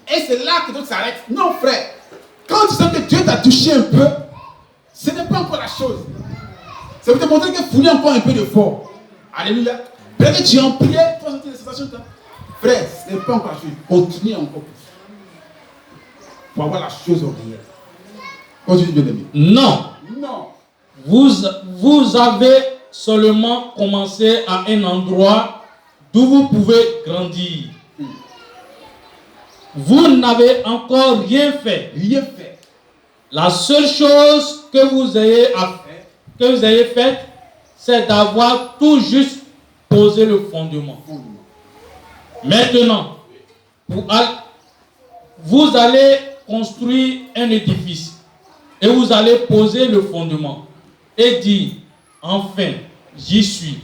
S1: Et c'est là que tout s'arrête. Non, frère. Quand tu sens que Dieu t'a touché un peu, ce n'est pas encore la chose. Ça veut te montrer que fournit encore un peu de fort. Alléluia. Peut-être que tu es en prière, tu vas sentir les sensations. Frère, ce n'est pas encore la chose. Continue encore plus. Pour avoir la chose en réel. Continue, bien aimé.
S7: Non.
S1: Non.
S7: Vous avez seulement commencé à un endroit d'où vous pouvez grandir. Vous n'avez encore rien fait.
S1: Rien fait.
S7: La seule chose que vous ayez faite, c'est d'avoir tout juste posé le fondement. Maintenant, vous allez construire un édifice et vous allez poser le fondement et dire, enfin, j'y suis.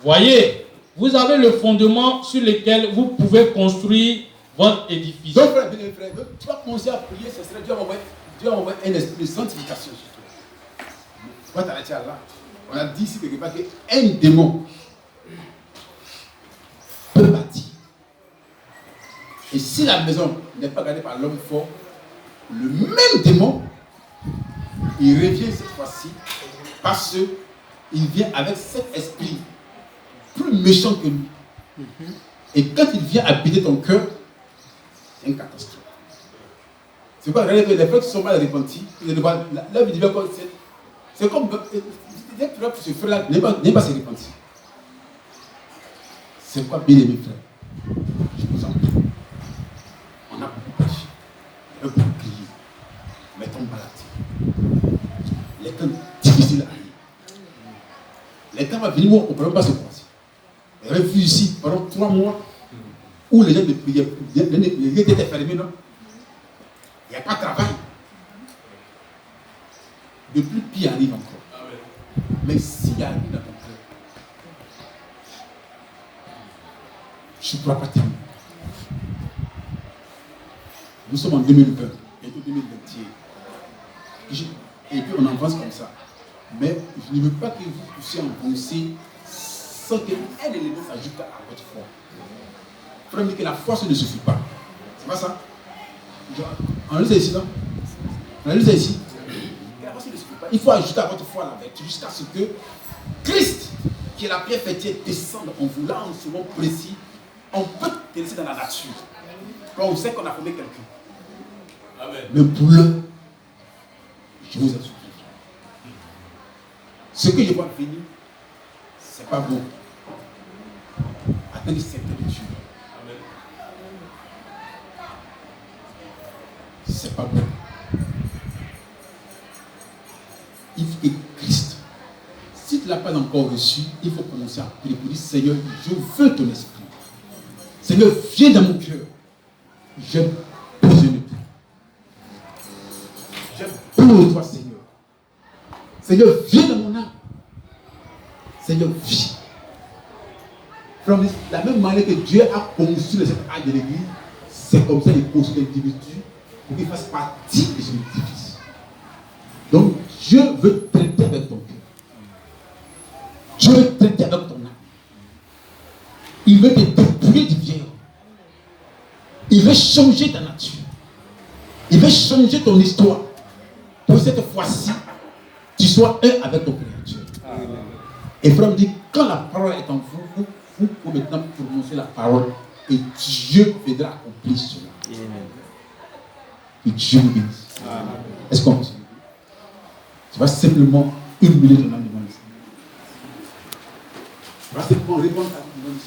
S7: Voyez, vous avez le fondement sur lequel vous pouvez construire votre édifice.
S1: Donc, frère, tu vas commencer à prier, ce serait Dieu va envoyer un esprit de sanctification sur toi. Tu vas t'arrêter là. On a dit ici quelque part qu'un démon peut bâtir. Et si la maison n'est pas gardée par l'homme fort, le même démon, il revient cette fois-ci parce qu'il vient avec cet esprit plus méchant que lui. Et quand il vient habiter ton cœur, c'est une catastrophe. C'est quoi? Regardez les frères qui sont mal repentis, là, vous dites, c'est comme ce frère-là n'est pas se repentir. C'est quoi, bien aimé frère? Je vous en prie. On a beaucoup péché. On a beaucoup crié. Mais tombe malade. Les temps difficiles arrivent. Les temps vont venir où on ne peut même pas se penser. Vous avez vu ici, pendant 3 mois, où les gens ne priaient plus, les gens étaient fermés, non? Il n'y a pas de travail. De plus pire arrive encore. Mais s'il y a une dans ton cœur, je ne pourrais pas terminer. Nous sommes en 2020, bientôt 2021. Et puis on avance comme ça. Mais je ne veux pas que vous puissiez avancer sans qu'un élément s'ajoute à votre foi. Il faut dire que la foi, ça ne suffit pas. C'est pas ça? On lit ça ici, non? On lit ça ici. Il faut ajouter à votre foi la vertu jusqu'à ce que Christ, qui est la pierre fêtière, descende en vous. Là, en ce moment précis, on peut te laisser dans la nature. Quand on sait qu'on a formé quelqu'un.
S6: Amen.
S1: Mais pour l'heure, je vous ai supplié. Ce que je vois venir, c'est pas bon. Attendez, c'est de Dieu. C'est pas bon. Il faut que Christ, si tu ne l'as pas encore reçu, il faut commencer à prier pour dire Seigneur, je veux ton esprit. Seigneur, viens dans mon cœur. J'ai besoin de toi. J'ai besoin de toi, Seigneur. Seigneur, viens dans mon âme. Seigneur, viens. From la même manière que Dieu a conçu les actes de l'église, c'est comme ça qu'il construit l'individu pour qu'il fasse partie de son édifice. Donc, Dieu veut traiter avec ton cœur. Dieu veut traiter avec ton âme. Il veut te dépouiller du vieil. Il veut changer ta nature. Il veut changer ton histoire. Pour cette fois-ci, tu sois un avec ton Créateur. Et Frère me dit, quand la parole est en vous, vous pouvez maintenant prononcer la parole et Dieu viendra accomplir cela. Que Dieu vous bénisse. Est-ce qu'on peut se lever? Tu vas simplement humilier ton âme devant le Seigneur. Tu vas simplement répondre à ton âme.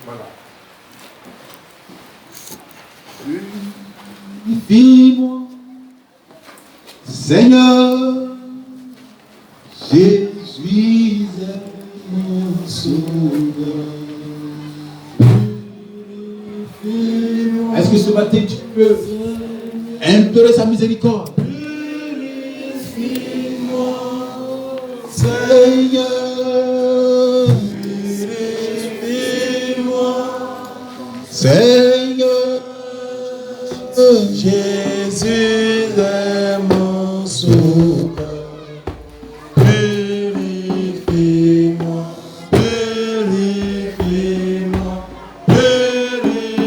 S1: Voilà. Purifie-moi, Seigneur, Jésus est mon sauveur. Est-ce que ce matin tu peux implorer sa miséricorde? Purifie-moi, Seigneur. Seigneur, Jésus est mon sauveur. Purifie-moi, purifie-moi, purifie-moi,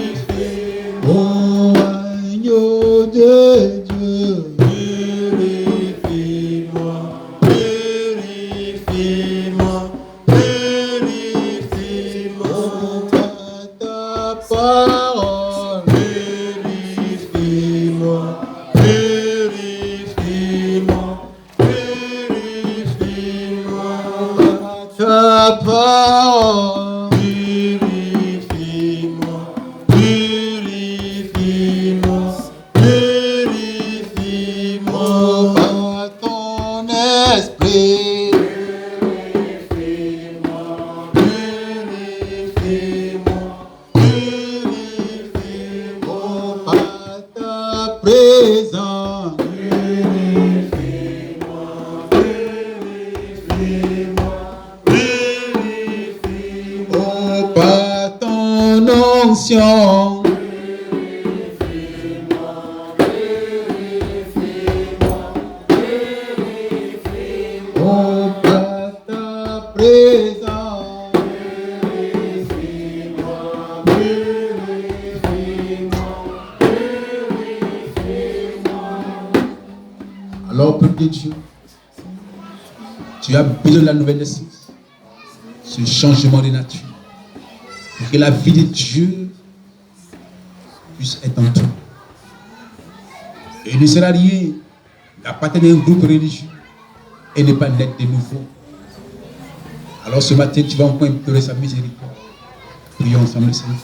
S1: agneau de Dieu. Purifie-moi, purifie-moi, purifie-moi. Parole, purifie-moi, purifie-moi, purifie-moi, ta parole, purifie-moi, purifie-moi, purifie-moi, par ton esprit. Alors, peuple de Dieu, tu as besoin de la nouvelle naissance, ce changement de nature, pour que la vie de Dieu puisse être en toi. Et il ne sera rien d'appartenir à un groupe religieux et ne pas naître de nouveau. Alors ce matin, tu vas encore implorer sa miséricorde. Prions ensemble, Seigneur.